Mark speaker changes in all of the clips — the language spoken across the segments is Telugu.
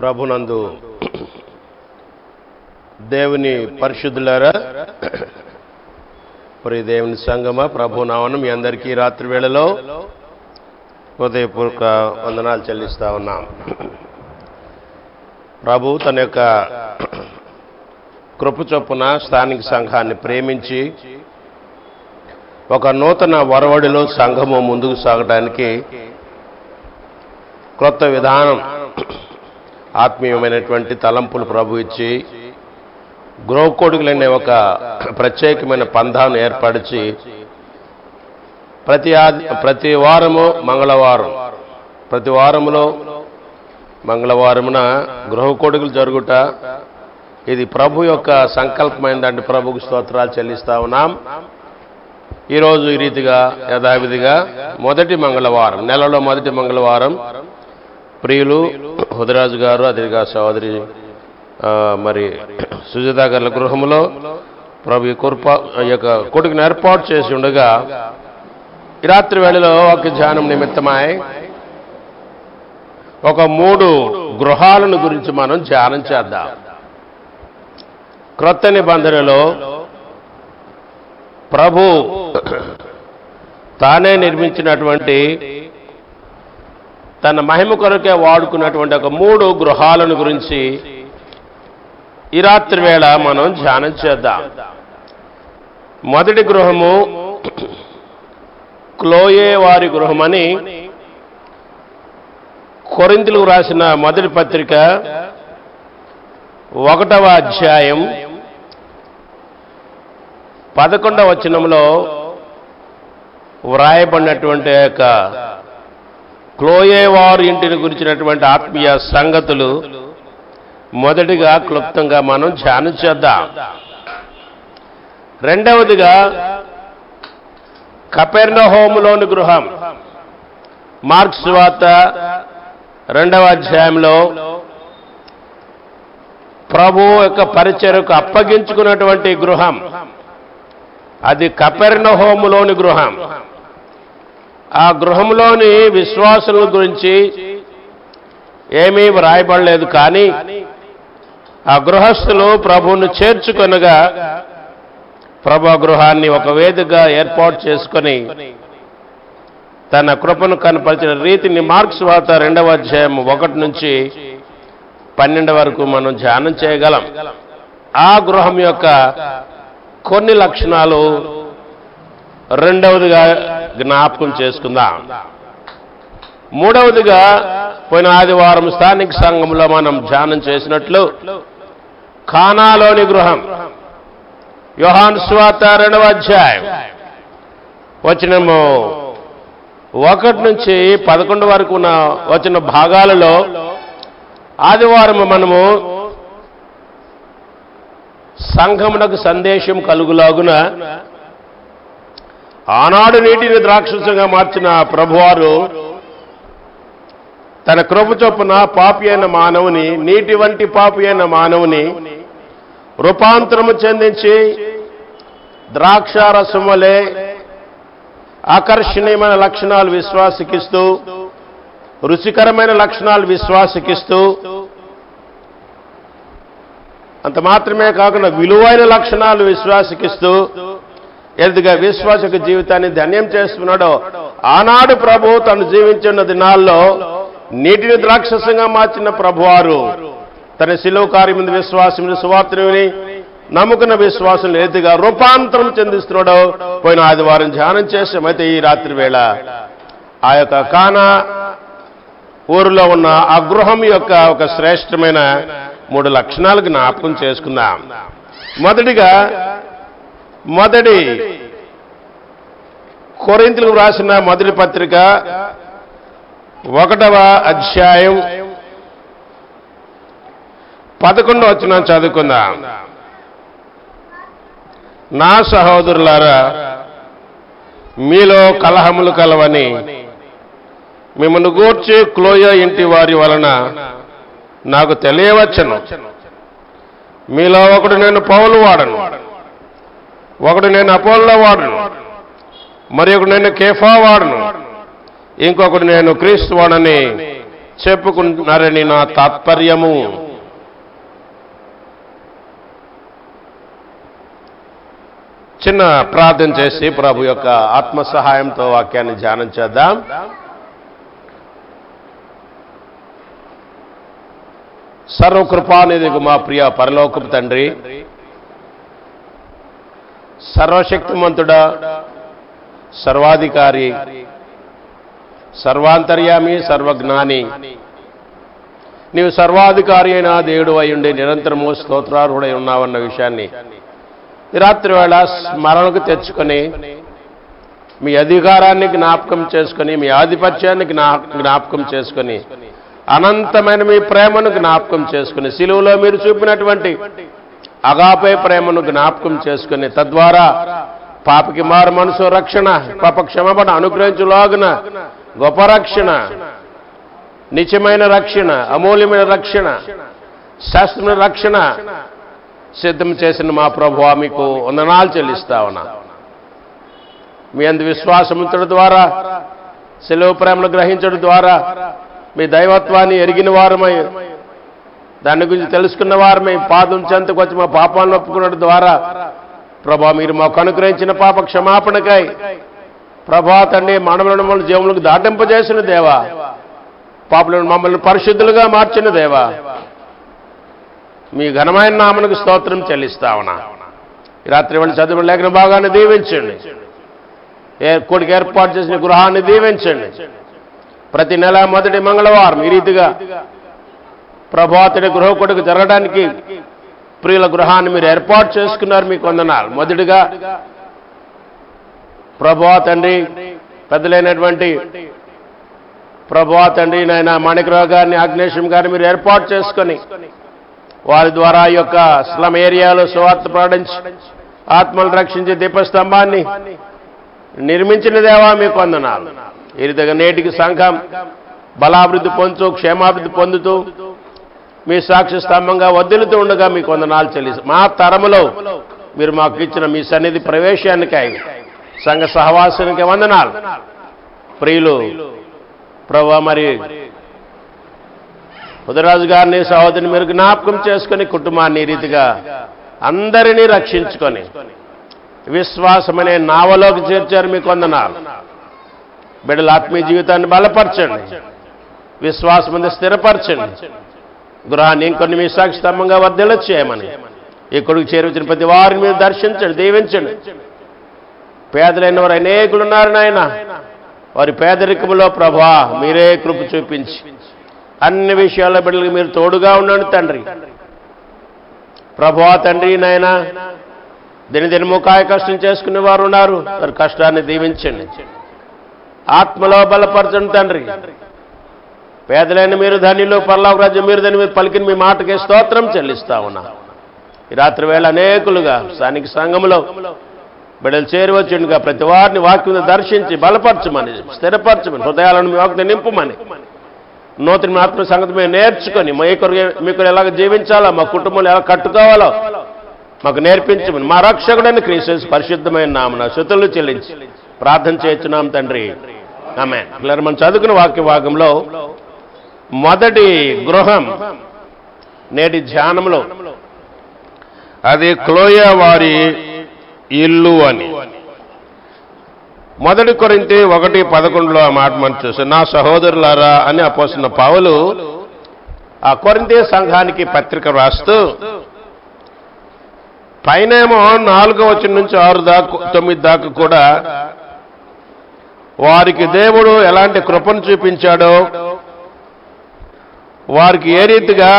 Speaker 1: ప్రభునందు దేవుని పరిశుద్ధులారా, ప్రియ దేవుని సంగమా, ప్రభు నామమున మీ అందరికీ రాత్రి వేళలో హృదయపూర్వక వందనాలు చెల్లిస్తా ఉన్నాం. ప్రభు తన యొక్క కృప చొప్పున స్థానిక సంఘాన్ని ప్రేమించి ఒక నూతన వరవడిలో సంఘము ముందుకు సాగడానికి క్రొత్త విధానం, ఆత్మీయమైనటువంటి తలంపులు ప్రభు ఇచ్చి గృహకోడికులనే ఒక ప్రత్యేకమైన పంధాను ఏర్పరిచి ప్రతి వారము మంగళవారం, ప్రతి వారములో మంగళవారమున గృహకోడికులు జరుగుట, ఇది ప్రభు యొక్క సంకల్పమైందంటే ప్రభుకు స్తోత్రాలు చెల్లిస్తా ఉన్నాం. ఈరోజు ఈ రీతిగా యథావిధిగా మొదటి మంగళవారం, నెలలో మొదటి మంగళవారం ప్రియులు హుదరాజు గారు, అదిగా సహోదరి మరి సుజాత గారి గృహంలో ప్రభు యొక్క కొడుకుని ఏర్పాటు చేసి ఉండగా ఈ రాత్రి వేళలో ఒక ధ్యానం నిమిత్తమై ఒక 3 గృహాలను గురించి మనం ధ్యానం చేద్దాం. క్రొత్త నిబంధనలో ప్రభు తానే నిర్మించినటువంటి తన మహిమ కొరకే వాడుకున్నటువంటి ఒక 3 గృహాలను గురించి ఈ రాత్రి వేళ మనం ధ్యానం చేద్దాం. మొదటి గృహము క్లోయే వారి గృహమని కొరింథీయులకు రాసిన మొదటి పత్రిక 1వ అధ్యాయం 11వ వచనంలో వ్రాయబడినటువంటి యొక్క క్లోయే వారి ఇంటిని గురించినటువంటి ఆత్మీయ సంగతులు మొదటిగా క్లుప్తంగా మనం ధ్యానం చేద్దాం. రెండవదిగా కపెర్నహూములోని గృహం, మార్కు సువార్త 2వ అధ్యాయంలో ప్రభు యొక్క పరిచర్యకు అప్పగించుకున్నటువంటి గృహం, అది కపెర్నహూములోని గృహం. ఆ గృహంలోని విశ్వాసుల గురించి ఏమీ వ్రాయబడలేదు, కానీ ఆ గృహస్థులు ప్రభువును చేర్చుకొనగా ప్రభు గృహాన్ని ఒక వేదికగా ఏర్పాటు చేసుకొని తన కృపను కనపరిచిన రీతిని మార్కు సువార్త 2వ అధ్యాయం 1 నుంచి 12 వరకు మనం ధ్యానం చేయగలం. ఆ గృహం యొక్క కొన్ని లక్షణాలు రెండవదిగా జ్ఞాపకం చేసుకుందాం. మూడవదిగా పోయిన ఆదివారం స్థానిక సంఘంలో మనం ధ్యానం చేసినట్లు కానాలోని గృహం, యోహాను సువార్త 2వ అధ్యాయం వచనము 1 నుంచి 11 వరకు ఉన్న వచన భాగాలలో ఆదివారం మనము సంఘమునకు సందేశం కలుగులాగున ఆనాడు నీటిని ద్రాక్షరసంగా మార్చిన ప్రభువారు తన కృప చొప్పున పాపి అయిన మానవుని, నీటి వంటి పాపి అయిన మానవుని రూపాంతరము చెందించి ద్రాక్షారసం వలె ఆకర్షణీయమైన లక్షణాలు విశ్వాసకిస్తూ, రుచికరమైన లక్షణాలు విశ్వాసకిస్తూ, అంత మాత్రమే కాకుండా విలువైన లక్షణాలు విశ్వాసకిస్తూ ఎందుగా విశ్వాసక జీవితాన్ని ధన్యం చేస్తున్నాడో ఆనాడు ప్రభు తను జీవించిన దినాల్లో నీటిని ద్రాక్షసంగా మార్చిన ప్రభువారు తన శిలువ కార్యముందు విశ్వాసం, సువార్తను విని నమ్ముకున్న విశ్వాసం లేదుగా రూపాంతరం చెందిస్తున్నాడో పోయిన ఆదివారం ధ్యానం చేసామైతే ఈ రాత్రి వేళ ఆ యొక్క కానా ఊరిలో ఉన్న ఆ గృహం యొక్క ఒక శ్రేష్టమైన 3 లక్షణాలు జ్ఞాపకం చేసుకుందాం. మొదటిగా మొదటి కొరింథీయులకు రాసిన మొదటి పత్రిక 1వ అధ్యాయం 11వ వచనం చదువుకుందాం. నా సహోదరులారా, మీలో కలహములు కలవని మిమ్మల్ని గూర్చి క్లోయ ఇంటి వారి వలన నాకు తెలియవచ్చును. మీలో ఒకడు నేను పౌలు వాడను, ఒకడు నేను అపోల్లో వాడను, మరి ఒకడు నేను కేఫా వాడను, ఇంకొకడు నేను క్రీస్తు వాడని చెప్పుకుంటున్నారని నా తాత్పర్యము. చిన్న ప్రార్థన చేసి ప్రభు యొక్క ఆత్మ సహాయంతో వాక్యాన్ని ధ్యానం చేద్దాం. సర్వకృపానిధికు మా ప్రియ పరలోకపు తండ్రి, సర్వశక్తిమంతుడా, సర్వాధికారి, సర్వాంతర్యామి, సర్వజ్ఞాని, నీవు సర్వాధికారి అయిన దేవుడు అయ్యుండి నిరంతరము స్తోత్రార్హుడై ఉన్నావన్న విషయాన్ని ఈ రాత్రి వేళ స్మరణకు తెచ్చుకొని, మీ అధికారాన్ని జ్ఞాపకం చేసుకొని, మీ ఆధిపత్యాన్ని జ్ఞాపకం చేసుకొని, అనంతమైన మీ ప్రేమను జ్ఞాపకం చేసుకుని, సిలువలో మీరు చూపినటువంటి అగాపే ప్రేమను జ్ఞాపకం చేసుకుని, తద్వారా పాపకి మారు మనసు రక్షణ, పాప క్షమాపణ అనుగ్రహించులాగున గొప్ప రక్షణ, నిత్యమైన రక్షణ, అమూల్యమైన రక్షణ, శాస్త్రమైన రక్షణ సిద్ధం చేసిన మా ప్రభువా మీకు వందనాలు చెల్లిస్తా ఉన్నా. మీ అందు విశ్వాసముంచడం ద్వారా, సెలవు ప్రేమను గ్రహించడం ద్వారా, మీ దైవత్వాన్ని ఎరిగిన వారమై, దాని గురించి తెలుసుకున్న వారమై, పాదం చెంతకు వచ్చి మా పాపాలను ఒప్పుకున్నడం ద్వారా ప్రభా మీరు మాకు అనుగ్రహించిన పాప క్షమాపణకై ప్రభా తండ్రి మానవులను మమ్మల్ని జీవములకు దాటింపజేసిన దేవా, పాపులను మమ్మల్ని పరిశుద్ధులుగా మార్చిన దేవా, మీ ఘనమైన నామమునకు స్తోత్రం చెల్లిస్తా ఉన్నా. ఈ రాత్రి వాళ్ళు చదువు లేఖన భాగాన్ని దీవించండి, కొడుకు ఏర్పాటు చేసిన గృహాన్ని దీవించండి. ప్రతి నెల మొదటి మంగళవారం ఈ రీతిగా ప్రభాతుడి గృహ కొడుకు జరగడానికి ప్రియుల గృహాన్ని మీరు ఏర్పాటు చేసుకున్నారు, మీకు వందనాలు. మొదటిగా ప్రభువా తండ్రి పెద్దలైనటువంటి ప్రభువా తండ్రి నాయన మాణికరావు గారిని, ఆగ్నేశం గారిని మీరు ఏర్పాటు చేసుకొని వారి ద్వారా ఈ యొక్క స్లమ్ ఏరియాలో సువార్త ప్రకటించి ఆత్మలు రక్షించే దీపస్తంభాన్ని నిర్మించిన దేవా మీకు వందనాలు. ఈ రీతిగా నేటికి సంఘం బలాభివృద్ధి పొందుతూ, క్షేమాభివృద్ధి పొందుతూ, మీ సాక్షి స్తంభంగా వర్ధిల్లుతూ ఉండగా మీకు వందనాలు చెల్లిస్తాం. మా తరములో మీరు మాకు ఇచ్చిన మీ సన్నిధి ప్రవేశానికై, సంఘ సహవాసానికి వందనాలు. ప్రియులు ప్రభువా మరి ఉదయరాజు గారిని, సహోదరిని మీరు జ్ఞాపకం చేసుకొని కుటుంబాన్ని ఈ రీతిగా అందరినీ రక్షించుకొని విశ్వాసమనే నావలోకి చేర్చారు, మీకు వందనాలు. బిడ్డల ఆత్మీయ జీవితాన్ని బలపరచండి, విశ్వాసం మీద స్థిరపరచండి, గృహాన్ని ఇంకొన్ని మీ సాక్షి స్తంభంగా వర్ధిల్ల చేయమని ఈ కొడుకు చేరువచ్చిన ప్రతి వారిని మీరు దర్శించండి, దీవించండి. పేదలైన వారు అనేకులు ఉన్నారు నాయన, వారి పేదరికములో ప్రభా మీరే కృప చూపించి అన్ని విషయాల్లో బిడ్డలకు మీరు తోడుగా ఉండండి తండ్రి. ప్రభువా తండ్రి నాయన దినదినము కాయ కష్టం చేసుకునే వారు ఉన్నారు, వారి కష్టాన్ని దీవించండి, ఆత్మలో బలపరచండి తండ్రి. పేదలైన మీరు ధనిలో పరలోక రాజ్యం మీరు దాన్ని మీరు పలికిన మీ మాటకే స్తోత్రం చెల్లిస్తా ఉన్నా. ఈ రాత్రి వేళ అనేకులుగా స్థానిక సంఘంలో బిడ్డలు చేరువచ్చుండగా ప్రతి వారిని వాక్యం దర్శించి బలపరచమని, స్థిరపరచమని, హృదయాలను మీ వాక్యం నింపమని, నూతన ఆత్మ సంగతి మేము నేర్చుకొని మీకు ఎలాగ జీవించాలో, మా కుటుంబంలో ఎలా కట్టుకోవాలో మాకు నేర్పించమని మా రక్షకుడైన క్రీస్తు పరిశుద్ధమైన నామమున స్తుతులు చెల్లించి ప్రార్థన చేస్తున్నాం తండ్రి, ఆమేన్. పిల్లలు మనం చదువుకున్న వాక్య భాగంలో మొదటి గృహం నేటి ధ్యానంలో అది క్లోయ వారి ఇల్లు అని. మొదటి కొరింథీ 1:11 ఆ మాట మనం చూసి, నా సహోదరులారా అని అపోస్తలుడైన పౌలు ఆ కొరింథీ సంఘానికి పత్రిక రాస్తూ పైనేమో 4వ వచనం నుంచి 6 దాకా 9 దాకా కూడా వారికి దేవుడు ఎలాంటి కృపను చూపించాడో, వారికి ఏ రీతిగా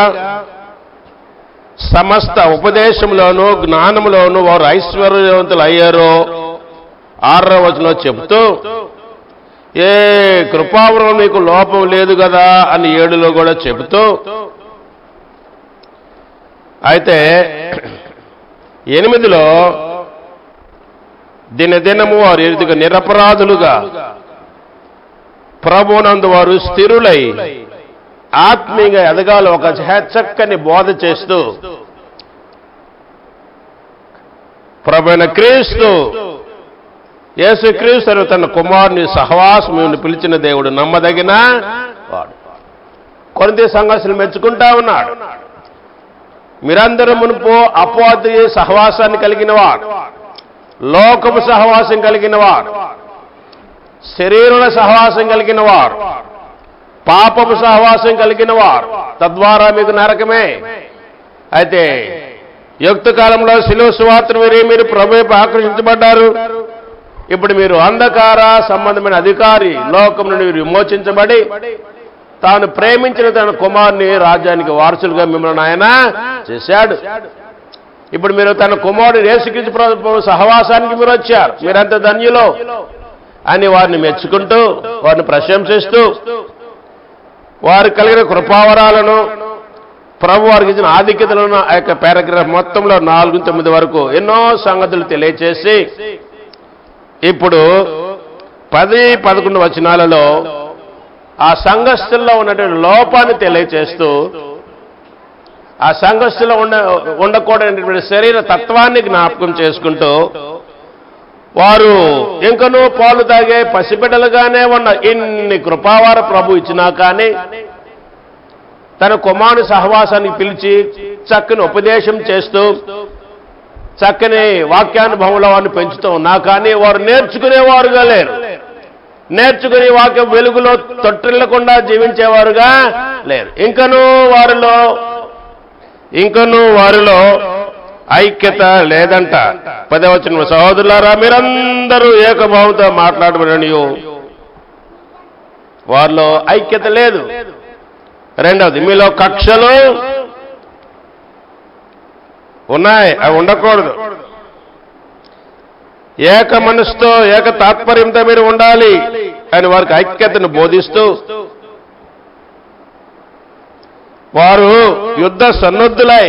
Speaker 1: సమస్త ఉపదేశంలోనూ జ్ఞానంలోనూ వారు ఐశ్వర్యవంతులు అయ్యారో 6వ వచనంలో చెబుతూ, ఏ కృపావరం మీకు లోపం లేదు కదా అని 7లో కూడా చెబుతూ, అయితే 8లో దినదినము వారు ఏ రీతిగా నిరపరాధులుగా ప్రభువునందు వారు స్థిరులై ఆత్మీయంగా ఎదగాలి ఒక చక్కని బోధ చేస్తూ, ప్రభువైన క్రీస్తు యేసుక్రీస్తు తన కుమారుని సహవాసం పిలిచిన దేవుడు నమ్మదగిన వాడు. కొరింథీ సంఘస్థులు మెచ్చుకుంటా ఉన్నాడు. మీరందరూ మునుపు అపవాది సహవాసాన్ని కలిగిన వారు, లోకము సహవాసం కలిగిన వారు, శరీరుల సహవాసం కలిగిన వారు, పాపము సహవాసం కలిగిన వారు, తద్వారా మీకు నరకమే. అయితే యుక్త కాలంలో శిలువ సువార్తను మీరు ప్రభువుపై ఆకర్షించబడ్డారు. ఇప్పుడు మీరు అంధకార సంబంధమైన అధికారి లోకం నుండి విమోచించబడి తాను ప్రేమించిన తన కుమారుని రాజ్యానికి వారసులుగా మిమ్మల్ని ఆయన చేశాడు. ఇప్పుడు మీరు తన కుమారుడు యేసుక్రీస్తు ప్రభు సహవాసానికి మీరు వచ్చారు. మీరంత ధన్యులు అని వారిని మెచ్చుకుంటూ, వారిని ప్రశంసిస్తూ, వారు కలిగిన కృపావరాలను, ప్రభు వారికి ఇచ్చిన ఆధిక్యతలను ఆ యొక్క పారాగ్రాఫ్ మొత్తంలో 4-9 వరకు ఎన్నో సంగతులు తెలియచేసి ఇప్పుడు 10-11 వచనాలలో ఆ సంఘస్థుల్లో ఉన్నటువంటి లోపాన్ని తెలియచేస్తూ, ఆ సంఘస్థులో ఉండకూడనటువంటి శరీర తత్వాన్ని జ్ఞాపకం చేసుకుంటూ, వారు ఇంకనూ పాలు తాగే పసిబిడ్డలుగానే ఉన్న ఇన్ని కృపావార ప్రభు ఇచ్చినా కానీ తన కుమారుని సహవాసానికి పిలిచి చక్కని ఉపదేశం చేస్తూ చక్కని వాక్యానుభవంలో వారిని పెంచుతూ ఉన్నా కానీ వారు నేర్చుకునేవారుగా లేరు. నేర్చుకుని వాక్యం వెలుగులో తొట్టిల్లకుండా జీవించేవారుగా లేరు. ఇంకనూ వారిలో ఐక్యత లేదంట. 10వ వచనం, సహోదరులారా మీరందరూ ఏకభావంతో మాట్లాడమని. వారిలో ఐక్యత లేదు. రెండవది, మీలో కక్షలు ఉన్నాయి, అవి ఉండకూడదు. ఏక మనసుతో ఏక తాత్పర్యంతో మీరు ఉండాలి అని వారికి ఐక్యతను బోధిస్తూ, వారు యుద్ధ సన్నద్ధులై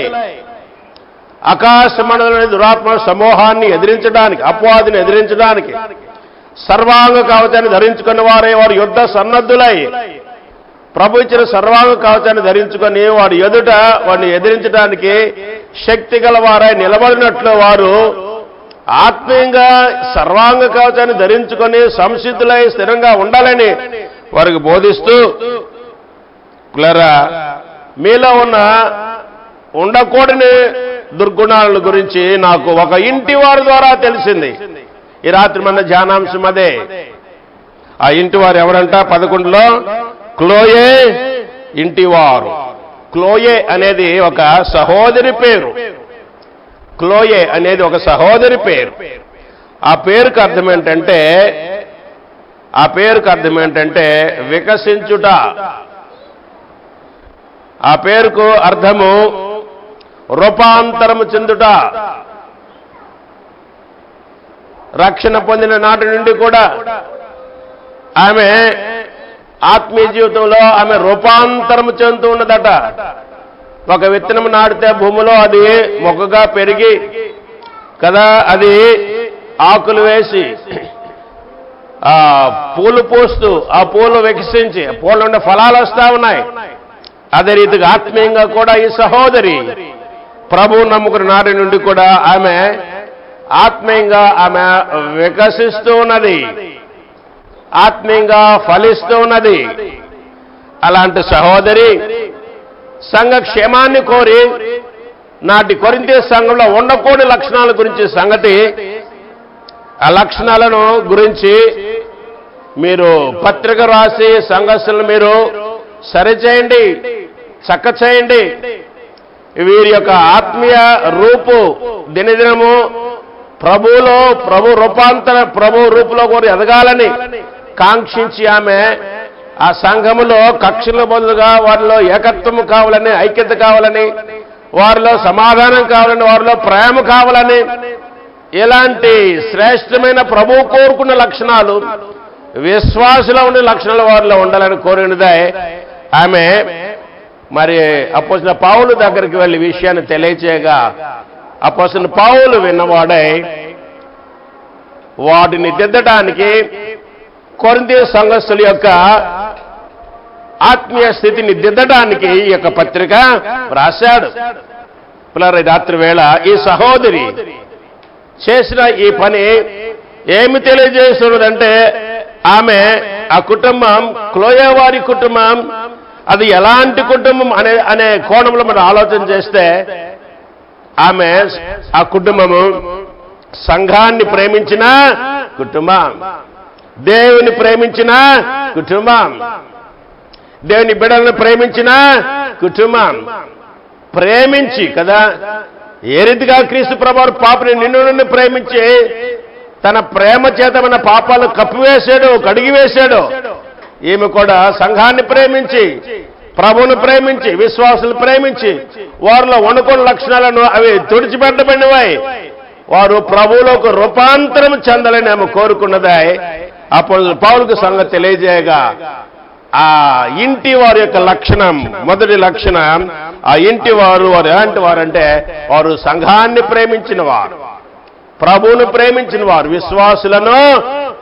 Speaker 1: ఆకాశమండలమైన దురాత్మ సమూహాన్ని ఎదిరించడానికి, అపవాదిని ఎదిరించడానికి సర్వాంగ కవచాన్ని ధరించుకున్న వారే వారు యుద్ధ సన్నద్ధులై ప్రభు ఇచ్చిన సర్వాంగ కవచాన్ని ధరించుకొని వారి ఎదుట వారిని ఎదిరించడానికి శక్తి గల వారై నిలబడినట్లు వారు ఆత్మీయంగా సర్వాంగ కవచాన్ని ధరించుకొని సంసిద్ధులై స్థిరంగా ఉండాలని వారికి బోధిస్తూ, క్లరా మీలో ఉండకూడని దుర్గుణాల గురించి నాకు ఒక ఇంటి వారి ద్వారా తెలిసింది. ఈ రాత్రి మన ధ్యానాంశం అదే. ఆ ఇంటి వారు ఎవరంట? 11లో క్లోయే ఇంటివారు. క్లోయే అనేది ఒక సహోదరి పేరు. క్లోయే అనేది ఒక సహోదరి పేరు. ఆ పేరుకు అర్థం ఏంటంటే వికసించుట. ఆ పేరుకు అర్థము రూపాంతరము చెందుట. రక్షణ పొందిన నాటి నుండి కూడా ఆమె ఆత్మీయ జీవితంలో ఆమె రూపాంతరము చెందుతూ ఉన్నదట. ఒక విత్తనం నాటితే భూమిలో అది మొక్కగా పెరిగి కదా, అది ఆకులు వేసి పూలు పూస్తూ ఆ పూలు వికసించి పూల నుండి ఫలాలు వస్తా ఉన్నాయి. అదే రీతిగా ఆత్మీయంగా కూడా ఈ సహోదరి ప్రభువు నమ్ముకున్న నాటి నుండి కూడా ఆమె ఆత్మీయంగా ఆమె వికసిస్తూ ఉన్నది, ఆత్మీయంగా ఫలిస్తూ ఉన్నది. అలాంటి సహోదరి సంఘ క్షేమాన్ని కోరి నాటి కొరింథీ సంఘంలో ఉండకూడని లక్షణాల గురించి సంగతి, ఆ లక్షణాలను గురించి మీరు పత్రిక రాసి సంఘస్థులను మీరు సరిచేయండి, చక్క చేయండి. వీరి యొక్క ఆత్మీయ రూపు దినదినము ప్రభువులో ప్రభు రూపులో కూడా ఎదగాలని కాంక్షించి ఆమె ఆ సంఘములో కక్షల బదులుగా వారిలో ఏకత్వము కావాలని, ఐక్యత కావాలని, వారిలో సమాధానం కావాలని, వారిలో ప్రేమ కావాలని, ఇలాంటి శ్రేష్టమైన ప్రభువు కోరుకున్న లక్షణాలు, విశ్వాసులో ఉండే లక్షణాలు వారిలో ఉండాలని కోరినదే ఆమె మరి అపోస్తలుడైన పౌలు దగ్గరికి వెళ్ళి విషయాన్ని తెలియచేయగా అపోస్తలుడైన పౌలు విన్నవాడై వాటిని దిద్దడానికి కొరింథీ సంఘస్థుల యొక్క ఆత్మీయ స్థితిని దిద్దడానికి ఈ యొక్క పత్రిక రాశాడు. పిల్లల రాత్రి వేళ ఈ సహోదరి చేసిన ఈ పని ఏమి తెలియజేస్తున్నదంటే, ఆమె ఆ కుటుంబం, క్లోయే వారి కుటుంబం అది ఎలాంటి కుటుంబం అనే కోణంలో మనం ఆలోచన చేస్తే ఆమె ఆ కుటుంబము సంఘాన్ని ప్రేమించిన కుటుంబం, దేవుని ప్రేమించిన కుటుంబం, దేవుని బిడ్డలను ప్రేమించిన కుటుంబం. ప్రేమించి కదా, ఏ రీతిగా క్రీస్తు ప్రభువు పాపని నిన్ను ప్రేమించి తన ప్రేమ చేత మన పాపాలు కప్పివేశాడు, కడిగివేశాడు. ఈమె కూడా సంఘాన్ని ప్రేమించి, ప్రభువును ప్రేమించి, విశ్వాసులు ప్రేమించి, వారిలో వణుకుని లక్షణాలను అవి తుడిచిపెట్టబడినవై వారు ప్రభువులోకి రూపాంతరం చెందాలని ఆమె కోరుకున్నదాయి అపోస్తలుడైన పౌలుకు సంగతి తెలియజేయగా, ఆ ఇంటి వారి యొక్క లక్షణం, మొదటి లక్షణం, ఆ ఇంటి వారు ఎలాంటి వారంటే వారు సంఘాన్ని ప్రేమించిన వారు, ప్రభువును ప్రేమించిన వారు, విశ్వాసులను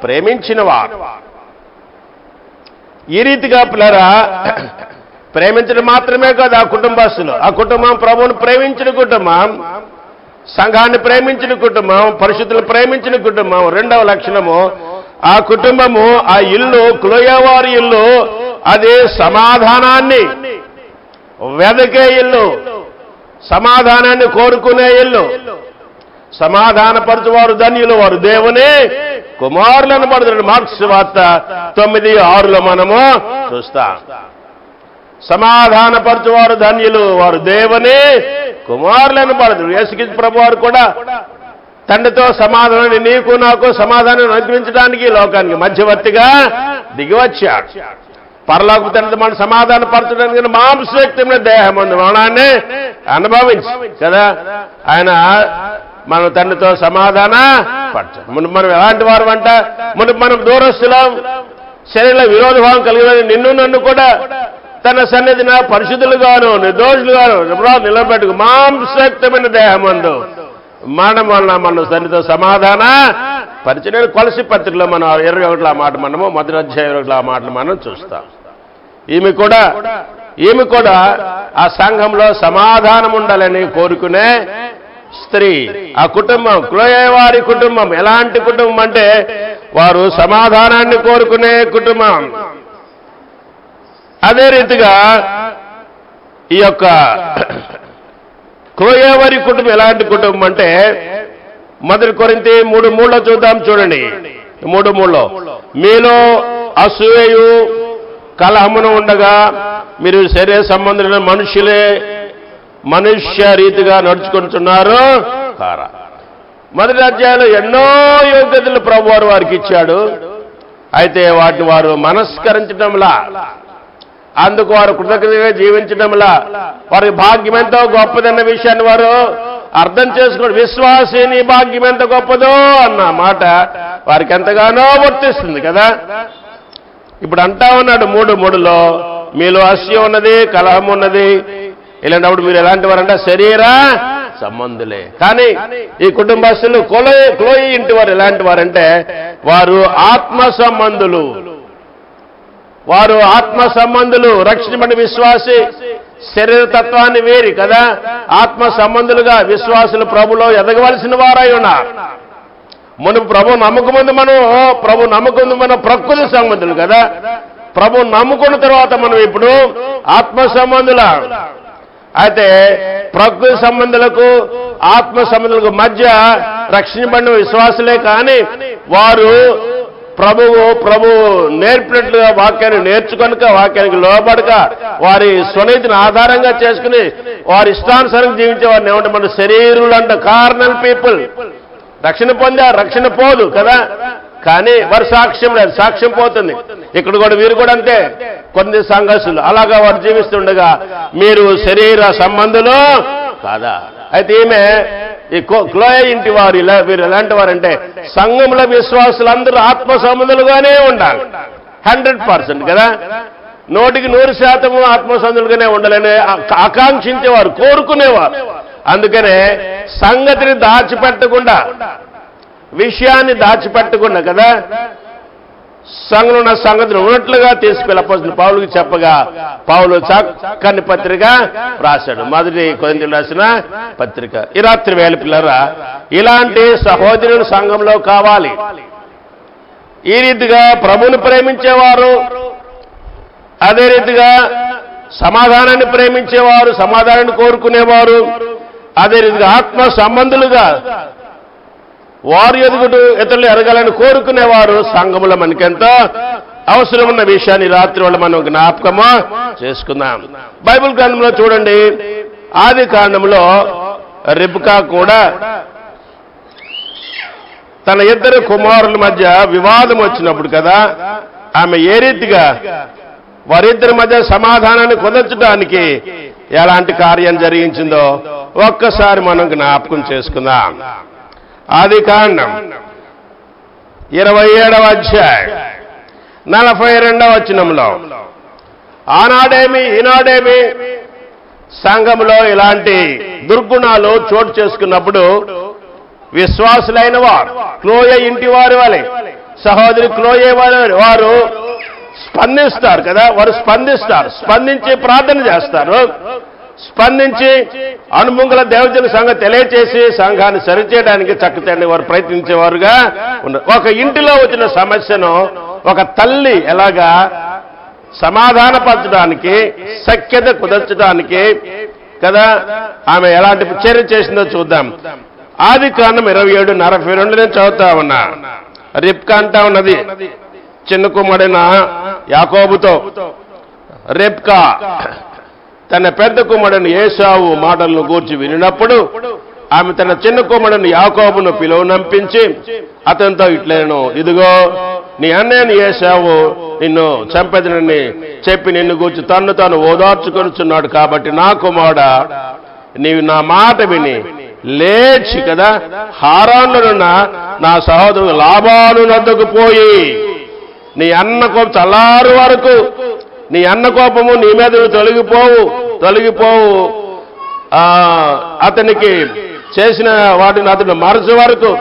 Speaker 1: ప్రేమించిన వారు. ఈ రీతిగా పిల్లరా ప్రేమించడం మాత్రమే కాదు ఆ కుటుంబస్తులు, ఆ కుటుంబం ప్రభువును ప్రేమించిన కుటుంబం, సంఘాన్ని ప్రేమించిన కుటుంబం, పరిశుద్ధులను ప్రేమించిన కుటుంబం. రెండవ లక్షణము, ఆ కుటుంబము, ఆ ఇల్లు, క్లోయేవారి ఇల్లు, అది సమాధానాన్ని వెదకే ఇల్లు, సమాధానాన్ని కోరుకునే ఇల్లు. సమాధానపరచువారు ధన్యులు, వారు దేవుని కుమారులను పడుతున్న మార్క్స్ వార్త 9:6 మనము చూస్తాం. సమాధానపరచువారు ధన్యులు, వారు దేవుని కుమారులను పడుతున్నారు. యేసుక్రీస్తు ప్రభువారు కూడా తండ్రితో సమాధానాన్ని, నీకు నాకు సమాధానం అనుగ్రహించడానికి లోకానికి మధ్యవర్తిగా దిగివచ్చాడు. పరలోక తండ్రి మనం సమాధాన పరచడానికి మాంసవ్యక్తమైన దేహం ఉంది, మరణాన్ని అనుభవించి కదా ఆయన మనం తండ్రితో సమాధాన పరచాలి. మనం ఎలాంటి వారు అంట, మనం దూరస్తులం, శరీర విరోధ భావం కలిగిన నిన్ను నన్ను కూడా తన సన్నిధిన పరిశుద్ధులుగాను నిర్దోషులుగాను నిలబెట్టుకు మాంసయుక్తమైన దేహమందు మరణం వలన మన సన్నిధితో సమాధాన పరిచయం. కొలసి పత్రికలో మనం 21 మాట మనము మొదటి అధ్యాయం 21 మాటలు మనం చూస్తాం. ఈమె కూడా ఆ సంఘంలో సమాధానం ఉండాలని కోరుకునే స్త్రీ. ఆ కుటుంబం, క్లోయేవారి కుటుంబం ఎలాంటి కుటుంబం అంటే వారు సమాధానాన్ని కోరుకునే కుటుంబం. అదే రీతిగా ఈ యొక్క క్లోయేవారి కుటుంబం ఎలాంటి కుటుంబం అంటే మొదటి కొరింథీ 3:3 చూద్దాం. చూడండి 3:3 మీలో అసూయయు కలహమును ఉండగా మీరు శరీర సంబంధులైన మనుష్య రీతిగా నడుచుకుంటున్నారు కారా. మొదటి అధ్యాయంలో ఎన్నో యోగ్యతలు ప్రభువారు వారికి ఇచ్చాడు. అయితే వాటిని వారు మనస్కరించడంలా, అందుకు వారు కృతజ్ఞతగా జీవించడంలా, వారికి భాగ్యం ఎంతో గొప్పదన్న విషయాన్ని వారు అర్థం చేసుకోండి. విశ్వాసిని భాగ్యం ఎంత గొప్పదో అన్న మాట వారికి ఎంతగానో వర్తిస్తుంది కదా. ఇప్పుడు అంటా ఉన్నాడు 3:3 మీలో అసూయ ఉన్నది, కలహం ఉన్నది. ఇలాంటప్పుడు మీరు ఎలాంటి వారంటే శరీర సంబంధులే. కానీ ఈ కుటుంబస్తులు క్లోయి ఇంటి వారు ఎలాంటి వారంటే వారు ఆత్మ సంబంధులు. వారు ఆత్మ సంబంధులు, రక్షించబడిన విశ్వాసి శరీర తత్వాన్ని వేరి కదా ఆత్మ సంబంధులుగా విశ్వాసులు ప్రభులో ఎదగవలసిన వారై ఉన్నారు. ప్రభు నమ్మకముందు మనం ప్రకృతి సంబంధులు కదా. ప్రభు నమ్ముకున్న తర్వాత మనం ఇప్పుడు ఆత్మ సంబంధుల. అయితే ప్రకృతి సంబంధులకు ఆత్మ సంబంధులకు మధ్య రక్షించబడిన విశ్వాసులే. కానీ వారు ప్రభు నేర్పినట్లుగా వాక్యాన్ని నేర్చుకొనక, వాక్యానికి లోబడక, వారి స్వనీతిని ఆధారంగా చేసుకుని వారి ఇష్టానుసారంగా జీవించే వారిని ఏమంటే మన శరీరులు అంట, కార్నల్ పీపుల్. రక్షణ పొందారు, రక్షణ పోదు కదా. కానీ వారి సాక్ష్యం లేదు, సాక్ష్యం పోతుంది. ఇక్కడ కూడా వీరు కూడా అంతే, కొన్ని సంఘర్షులు అలాగా వారు జీవిస్తుండగా మీరు శరీర సంబంధులు కాదా. అయితే ఈమె ఈ క్లోయ ఇంటి వారు వీరు ఎలాంటి వారంటే సంఘంలో విశ్వాసులందరూ ఆత్మ సంబంధులుగానే ఉండాలి. 100% కదా. 100% ఆత్మ సంబంధులుగానే ఉండాలని ఆకాంక్షించేవారు, కోరుకునేవారు. అందుకనే సంగతిని దాచిపెట్టకుండా, విషయాన్ని దాచిపెట్టకుండా కదా సంఘంలో ఉన్న సంగతిని ఉన్నట్లుగా తీసుకెళ్ళి అపోస్తలుడు పౌలుకి చెప్పగా పౌలు చక్కని పత్రిక రాశాడు. మొదటి కొరింథీయులకు రాసిన పత్రిక. ఈ రాత్రి వేళ పిల్లరా ఇలాంటి సహోదరులు సంఘంలో కావాలి. ఈ రీతిగా ప్రభువుని ప్రేమించేవారు, అదే రీతిగా సమాధానాన్ని ప్రేమించేవారు, సమాధానాన్ని కోరుకునేవారు, అదే రీతిగా ఆత్మ సంబంధులుగా వారు ఇతరులు ఎరగాలని కోరుకునేవారు సంఘములో మనకెంతో అవసరం ఉన్న విషయాన్ని రాత్రి వాళ్ళు మనం జ్ఞాపకమా చేసుకుందాం. బైబిల్ గ్రంథంలో చూడండి, ఆది కాండంలో రిబ్కా కూడా తన ఇద్దరు కుమారుల మధ్య వివాదం వచ్చినప్పుడు కదా, ఆమె ఏ రీతిగా వారిద్దరి మధ్య సమాధానాన్ని కుదర్చడానికి ఎలాంటి కార్యం జరిగించిందో ఒక్కసారి మనం జ్ఞాపకం చేసుకుందాం. ఆది కాండం 27వ అధ్యాయం 42వ వచనంలో, ఆనాడేమి ఈనాడేమి సంఘంలో ఇలాంటి దుర్గుణాలు చోటు చేసుకున్నప్పుడు విశ్వాసులైన వారు క్లోయే ఇంటి వారి వలె, సహోదరి క్లోయే వారు స్పందిస్తారు కదా, వారు స్పందించి ప్రార్థన చేస్తారు, స్పందించి అనుమంగళ దేవజన సంఘం తెలియచేసి సంఘాన్ని సరిచేయడానికి చక్కతండి వారు ప్రయత్నించేవారుగా ఉన్నారు. ఒక ఇంటిలో వచ్చిన సమస్యను ఒక తల్లి ఎలాగా సమాధానపరచడానికి, సఖ్యత కుదర్చడానికి కదా ఆమె ఎలాంటి చర్య చేసిందో చూద్దాం. ఆది కాండం 27:42 నేను చదువుతా ఉన్నా. రిబ్కా అంటా ఉన్నది చిన్న కుమారుడైన యాకోబుతో, రిబ్కా తన పెద్ద కుమారుడైన ఏశావు మాటలను గూర్చి వినినప్పుడు ఆమె తన చిన్న కుమారుడైన యాకోబును పిలువనంపించి అతనితో ఇట్లేను, ఇదిగో నీ అన్నయ్యని ఏశావు నిన్ను చంపెదనని చెప్పి నిన్ను గూర్చి తన్ను తాను ఓదార్చుకొనుచున్నాడు, కాబట్టి నా కుమారుడా నీవు నా మాట విని లేచి కదా హారానున్న నా సహోదరుడు లాబాను వద్దకు పోయి నీ అన్న కోపం చల్లారు వరకు, నీ అన్న కోపము నీ మీద తొలగిపోవు అతనికి చేసిన వాటిని అతను మరచు వరకు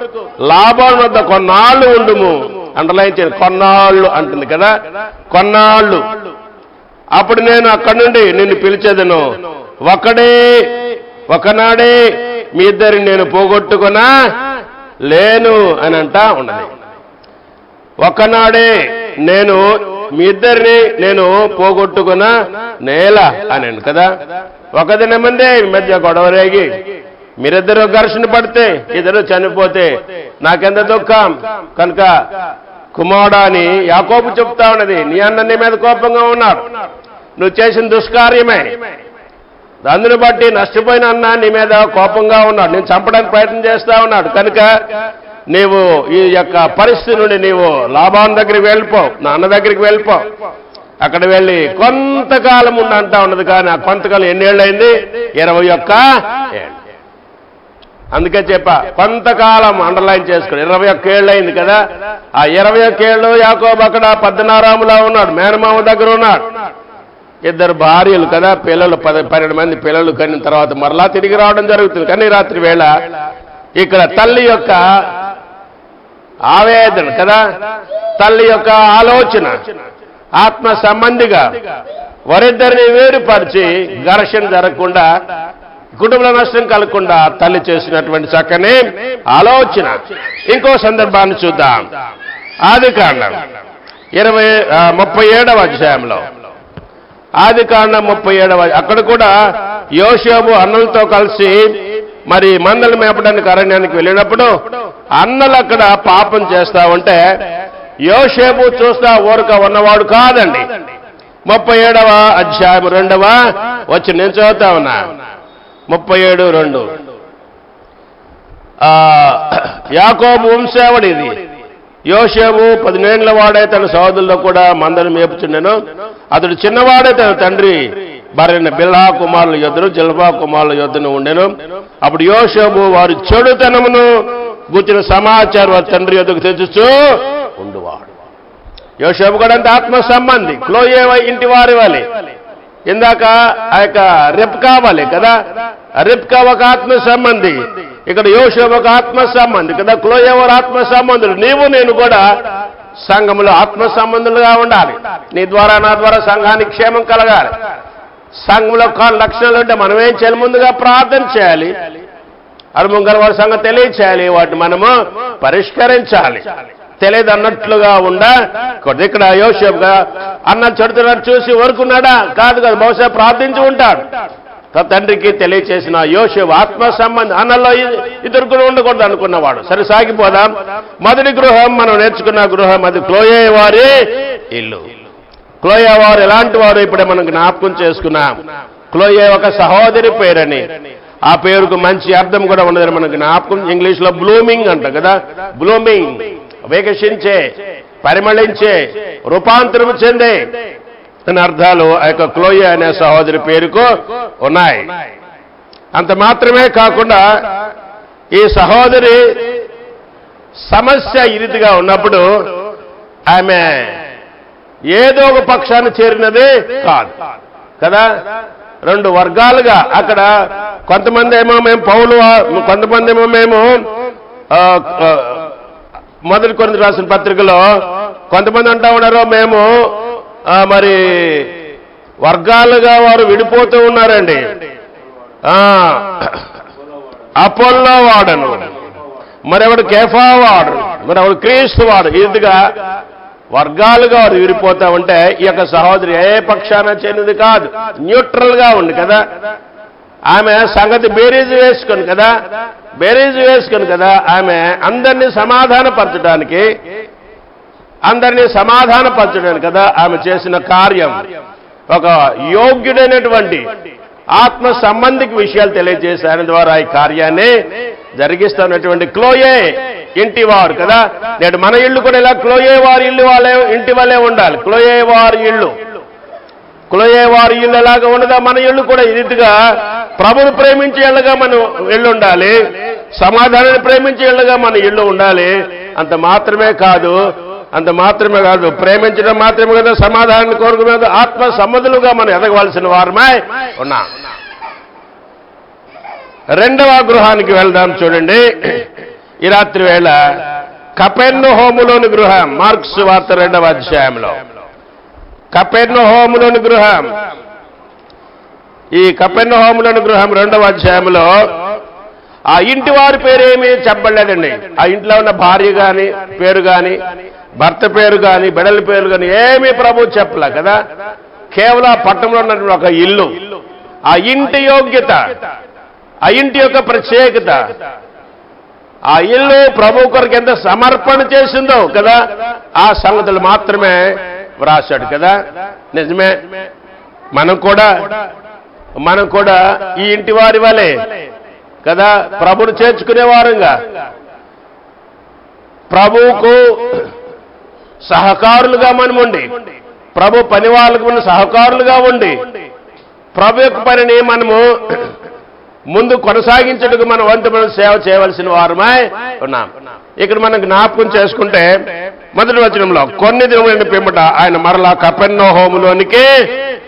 Speaker 1: లాబాను వద్ద కొన్నాళ్ళు ఉండుము. అండర్లైన్ చేయండి, కొన్నాళ్ళు అంటుంది కదా, కొన్నాళ్ళు. అప్పుడు నేను అక్కడి నుండి నిన్ను పిలిచేదను, ఒకనాడే మీ ఇద్దరిని నేను పోగొట్టుకున్నా లేను అని అంటా ఉన్నది. ఒకనాడే మీ ఇద్దరిని నేను పోగొట్టుకున్న నేల అని కదా. ఒక దినమందే ఈ మధ్య గొడవ రేగి మీరిద్దరూ ఘర్షణ పడితే ఇద్దరు చనిపోతే నాకెంత దుఃఖం. కనుక కుమారుడా అని యాకోబు చెప్తా ఉన్నది, నీ అన్న నీ మీద కోపంగా ఉన్నాడు, నువ్వు చేసిన దుష్కార్యమే, అందుని బట్టి నష్టపోయిన అన్న నీ మీద కోపంగా ఉన్నాడు, నేను చంపడానికి ప్రయత్నం చేస్తా ఉన్నాడు. కనుక నీవు ఈ యొక్క పరిస్థితి నుండి నీవు లాబాను దగ్గరికి వెళ్ళిపో, నా అన్న దగ్గరికి వెళ్ళిపో. అక్కడ వెళ్ళి కొంతకాలం అంటా ఉన్నది, కానీ ఆ కొంతకాలం ఎన్నేళ్ళు అయింది? 21 ఏళ్ళు. అందుకే చెప్పా కొంతకాలం అండర్లైన్ చేసుకుని 21 ఏళ్ళు అయింది కదా. ఆ 21 ఏళ్ళు యాకోబు అక్కడ పద్మనారాములా ఉన్నాడు, మేనమామ దగ్గర ఉన్నాడు. ఇద్దరు భార్యలు కదా, పిల్లలు 12 మంది పిల్లలు కనిన తర్వాత మరలా తిరిగి రావడం జరుగుతుంది. కానీ రాత్రి వేళ ఇక్కడ తల్లి యొక్క ఆవేదన కదా, తల్లి యొక్క ఆలోచన ఆత్మ సంబంధిగా వారిద్దరిని వేరుపరిచి ఘర్షణ జరగకుండా, కుటుంబ నష్టం కలగకుండా తల్లి చేసినటువంటి చక్కని ఆలోచన. ఇంకో సందర్భాన్ని చూద్దాం. ఆది కాండం 37వ అధ్యాయంలో, ఆది కాండం 37 అక్కడ కూడా యోసేపు అన్నలతో కలిసి మరి మందలు మేపడానికి అరణ్యానికి వెళ్ళినప్పుడు అన్నలు అక్కడ పాపం చేస్తా ఉంటే యోసేపు చూస్తా ఊరక ఉన్నవాడు కాదండి. 37వ అధ్యాయం 2వ వచ్చి నేను చదువుతా ఉన్నా. 37:2 యాకోబు వంశావళి ఇది. యోసేపు 10 ఏళ్ల వాడే తన సోదరుల్లో కూడా మందను మేపుచుండెను. అతడు చిన్నవాడే తన తండ్రి భార్యైన బిల్హా కుమారుల యొద్దను జిల్పా కుమారుల యొద్దను ఉండెను. అప్పుడు యోసేపు వారి చెడుతనమును గూర్చిన సమాచారం వారి తండ్రి యొద్దకు తెచ్చుచూ ఉండువాడు. యోసేపు కూడా అంత ఆత్మ సంబంధి, క్లోయే ఇంటి వారి వలె. ఇందాక ఆ యొక్క రిబ్కా వలె కదా, రిబ్కా ఒక ఆత్మ సంబంధి, ఇక్కడ యోసేపు ఒక ఆత్మ సంబంధి కదా, క్లోయే వారు ఆత్మ సంబంధులు. నీవు నేను కూడా సంఘంలో ఆత్మ సంబంధులుగా ఉండాలి. నీ ద్వారా నా ద్వారా సంఘానికి క్షేమం కలగాలి. సంఘంలో లక్షణాలు ఉంటే మనం ఏం చేయాలి? ముందుగా ప్రార్థన చేయాలి, అనుమంగళ వారి సంగతి తెలియచేయాలి, వాటిని మనము పరిష్కరించాలి. తెలియదు అన్నట్లుగా ఇక్కడ యోసేపుగా అన్న చెడుతున్నాడు చూసి ఊరుకున్నాడా? కాదు కదా, బహుశా ప్రార్థించి ఉంటాడు. తండ్రికి తెలియచేసిన యోసేపు ఆత్మ సంబంధం అన్నలో ఇద్దరు కూడా ఉండకూడదు అనుకున్నవాడు. సరే సాగిపోదాం. మొదటి గృహం మనం నేర్చుకున్న గృహం అది క్లోయే వారి ఇల్లు. క్లోయే వారు ఎలాంటి వారు ఇప్పుడే మనం జ్ఞాపకం చేసుకున్నాం. క్లోయే ఒక సహోదరి పేరని, ఆ పేరుకు మంచి అర్థం కూడా ఉన్నదని మనకు జ్ఞాపకం. ఇంగ్లీష్లో బ్లూమింగ్ అంట కదా, బ్లూమింగ్ వికసించే, పరిమళించే, రూపాంతరం చెందే అని అర్థాలు ఆ యొక్క క్లోయే అనే సహోదరి పేరుకు ఉన్నాయి. అంత మాత్రమే కాకుండా ఈ సహోదరి సమస్య ఇరుదిగా ఉన్నప్పుడు ఆమె ఏదో ఒక పక్షాన్ని చేరినదే కాదు కదా. రెండు వర్గాలుగా అక్కడ కొంతమంది ఏమో మేము పౌలు, కొంతమంది ఏమో మేము మొదటి కొరింథీయులకు రాసిన పత్రికలో కొంతమంది అంటా ఉన్నారు మేము మరి వర్గాలుగా వారు విడిపోతూ ఉన్నారండి. అపోల్లో వాడను, మరెవడు కేఫా వాడు, మరెవడు క్రీస్తు వాడు, ఇదిగా వర్గాలుగా వారు విడిపోతా ఉంటే ఈ యొక్క సహోదరి ఏ పక్షాన చెందింది కాదు, న్యూట్రల్ గా ఉంది కదా. ఆమె సంగతి బేరీజు వేసుకొని కదా ఆమె అందరినీ సమాధానపరచడానికి కదా ఆమె చేసిన కార్యం. ఒక యోగ్యుడైనటువంటి ఆత్మ సంబంధిక విషయాలు తెలియజేశారు ద్వారా ఈ కార్యాన్ని జరిగిస్తున్నటువంటి క్లోయే ఇంటి వారు కదా. నేడు మన ఇల్లు కూడా ఇలా క్లోయే వారి ఇల్లు ఇంటి వల్లే ఉండాలి. క్లోయే వారి ఇల్లు ఎలాగా ఉండదా, మన ఇల్లు కూడా ఇదిగా ప్రభుని ప్రేమించే ఇళ్ళగా మనం ఇల్లు ఉండాలి, సమాధానాన్ని ప్రేమించే ఇళ్ళగా మన ఇల్లు ఉండాలి. అంత మాత్రమే కాదు ప్రేమించడం మాత్రమే కదా, సమాధానాన్ని కోరుకునేది ఆత్మ సంబంధులుగా మనం ఎదగవలసిన వారమై ఉన్నాం. రెండవ గృహానికి వెళ్దాం. చూడండి, ఈ రాత్రి వేళ కపెర్నహూములోని గృహం, మార్క్స్ వార్త 2వ అధ్యాయంలో కపెర్నహూములోని గృహం. ఈ కపెర్నహూములోని గృహం 2వ అధ్యాయంలో ఆ ఇంటి వారి పేరేమీ చెప్పలేదండి. ఆ ఇంట్లో ఉన్న భార్య గాని పేరు గాని, భర్త పేరు గాని, బిడ్డల పేరు గాని ఏమీ ప్రభు చెప్పలే కదా. కేవలం పట్టణంలో ఉన్నటువంటి ఒక ఇల్లు, ఆ ఇంటి యోగ్యత, ఆ ఇంటి యొక్క ప్రత్యేకత, ఆ ఇల్లు ప్రభు కొరకు ఎంత సమర్పణ చేసిందో కదా, ఆ సంగతులు మాత్రమే వ్రాశాడు కదా. నిజమే, మనం కూడా ఈ ఇంటి వారి వలె కదా ప్రభుని చేర్చుకునే వారంగా, ప్రభువుకు సహకారులుగా మనం ఉండి, ప్రభు పని వాళ్ళకు మన సహకారులుగా ఉండి, ప్రభు యొక్క పనిని మనము ముందు కొనసాగించడానికి మన వంతు మనం సేవ చేయవలసిన వారమై ఉన్నాం. ఇక్కడ మనం జ్ఞాపకం చేసుకుంటే మొదటి వచనంలో కొన్ని దినముల పిమ్మట ఆయన మరలా కపెర్నహూములోనికి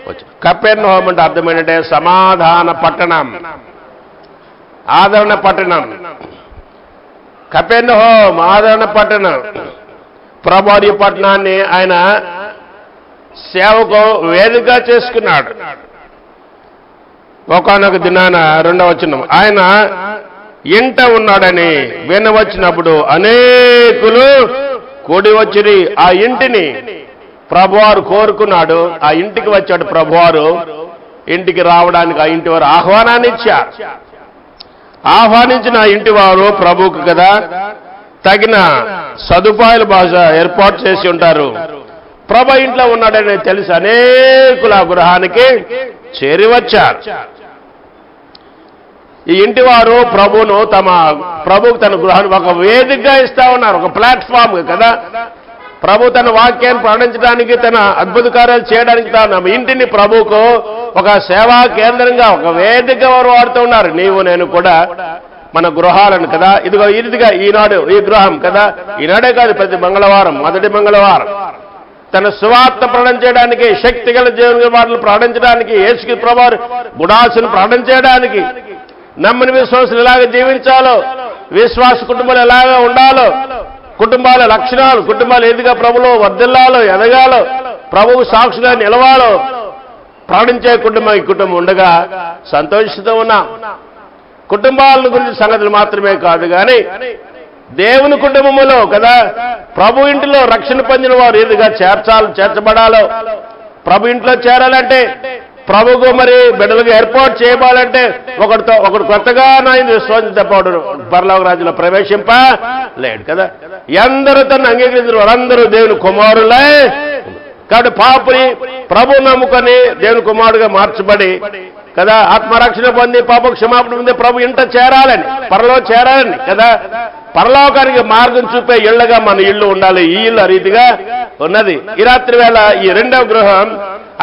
Speaker 1: వచ్చాడు. కపెర్నహూము అంటే అర్థం ఏంటంటే సమాధాన పట్టణం, ఆదరణ పట్టణం. కపెర్నహూము ఆదరణ పట్టణం. ప్రభు ఈ పట్టణాన్ని ఆయన సేవకు వేదిక చేసుకున్నాడు. ఒకానొక దినాన 2వ వచనం, ఆయన ఇంట ఉన్నాడని వినవచ్చినప్పుడు అనేకులు కూడి వచ్చిరి. ఆ ఇంటిని ప్రభువారు కోరుకున్నాడు. ఆ ఇంటికి వచ్చాడు ప్రభువారు. ఇంటికి రావడానికి ఆ ఇంటి వారు ఆహ్వానాన్ని ఇచ్చారు. ఆహ్వానించిన ఆ ఇంటి వారు ప్రభువుకు కదా తగిన సదుపాయాలు బాగా ఏర్పాటు చేసి ఉంటారు. ప్రభు ఇంట్లో ఉన్నాడని తెలిసి అనేకులు ఆ గృహానికి చేరి వచ్చారు. ఈ ఇంటి వారు ప్రభువుకు తన గృహాన్ని ఒక వేదికగా ఇస్తా ఉన్నారు, ఒక ప్లాట్ఫామ్ కదా. ప్రభు తన వాక్యాన్ని ప్రకటించడానికి, తన అద్భుత కార్యాలు చేయడానికి తన ఇంటిని ప్రభువుకు ఒక సేవా కేంద్రంగా, ఒక వేదికగా వారు వాడుతూ ఉన్నారు. నీవు నేను కూడా మన గృహాలను కదా, ఇదిగా ఈనాడు ఈ గృహం కదా, ఈనాడే కాదు ప్రతి మంగళవారం, మొదటి మంగళవారం తన సువార్త ప్రకటించడానికి, శక్తి గల జీవన వాటిని ప్రకటించడానికి, యేసుకి ప్రభువారు గుడాసును ప్రకటించడానికి, నమ్మని విశ్వాసులు ఎలాగ జీవించాలో, విశ్వాస కుటుంబాలు ఎలాగ ఉండాలో, కుటుంబాల లక్షణాలు, కుటుంబాలు ఎదుగా ప్రభులో వర్ధిల్లాలో, ఎదగాలో, ప్రభువు సాక్షిగా నిలవాలో ప్రకటించే కుటుంబం ఈ కుటుంబం ఉండగా సంతోషిస్తూ ఉన్నాం. కుటుంబాల గురించి సంగతులు మాత్రమే కాదు కానీ దేవుని కుటుంబములో కదా ప్రభు ఇంటిలో రక్షణ పొందిన వారు ఏదిగా చేర్చబడాలో, ప్రభు ఇంట్లో చేరాలంటే, ప్రభుకు మరి బిడ్డలుగా ఏర్పాటు చేయబాలంటే ఒకడు కొత్తగా నాయన విశ్వాసించపాడు పరలోక రాజ్యంలో ప్రవేశింపలేడు కదా. ఎందరూ తను అంగీకరించిన వారందరూ దేవుని కుమారులే. కాబట్టి పాపుని ప్రభు నమ్ముకొని దేవుని కుమారుడుగా మార్చబడి కదా ఆత్మరక్షణ పొంది పాప క్షమాపణ పొంది ప్రభు ఇంట చేరాలని, పరలో చేరాలని కదా. పరలోకానికి మార్గం చూపే ఇళ్లగా మన ఇల్లు ఉండాలి. ఈ ఇల్లు ఆ రీతిగా ఉన్నది. ఈ రాత్రి వేళ ఈ రెండవ గృహం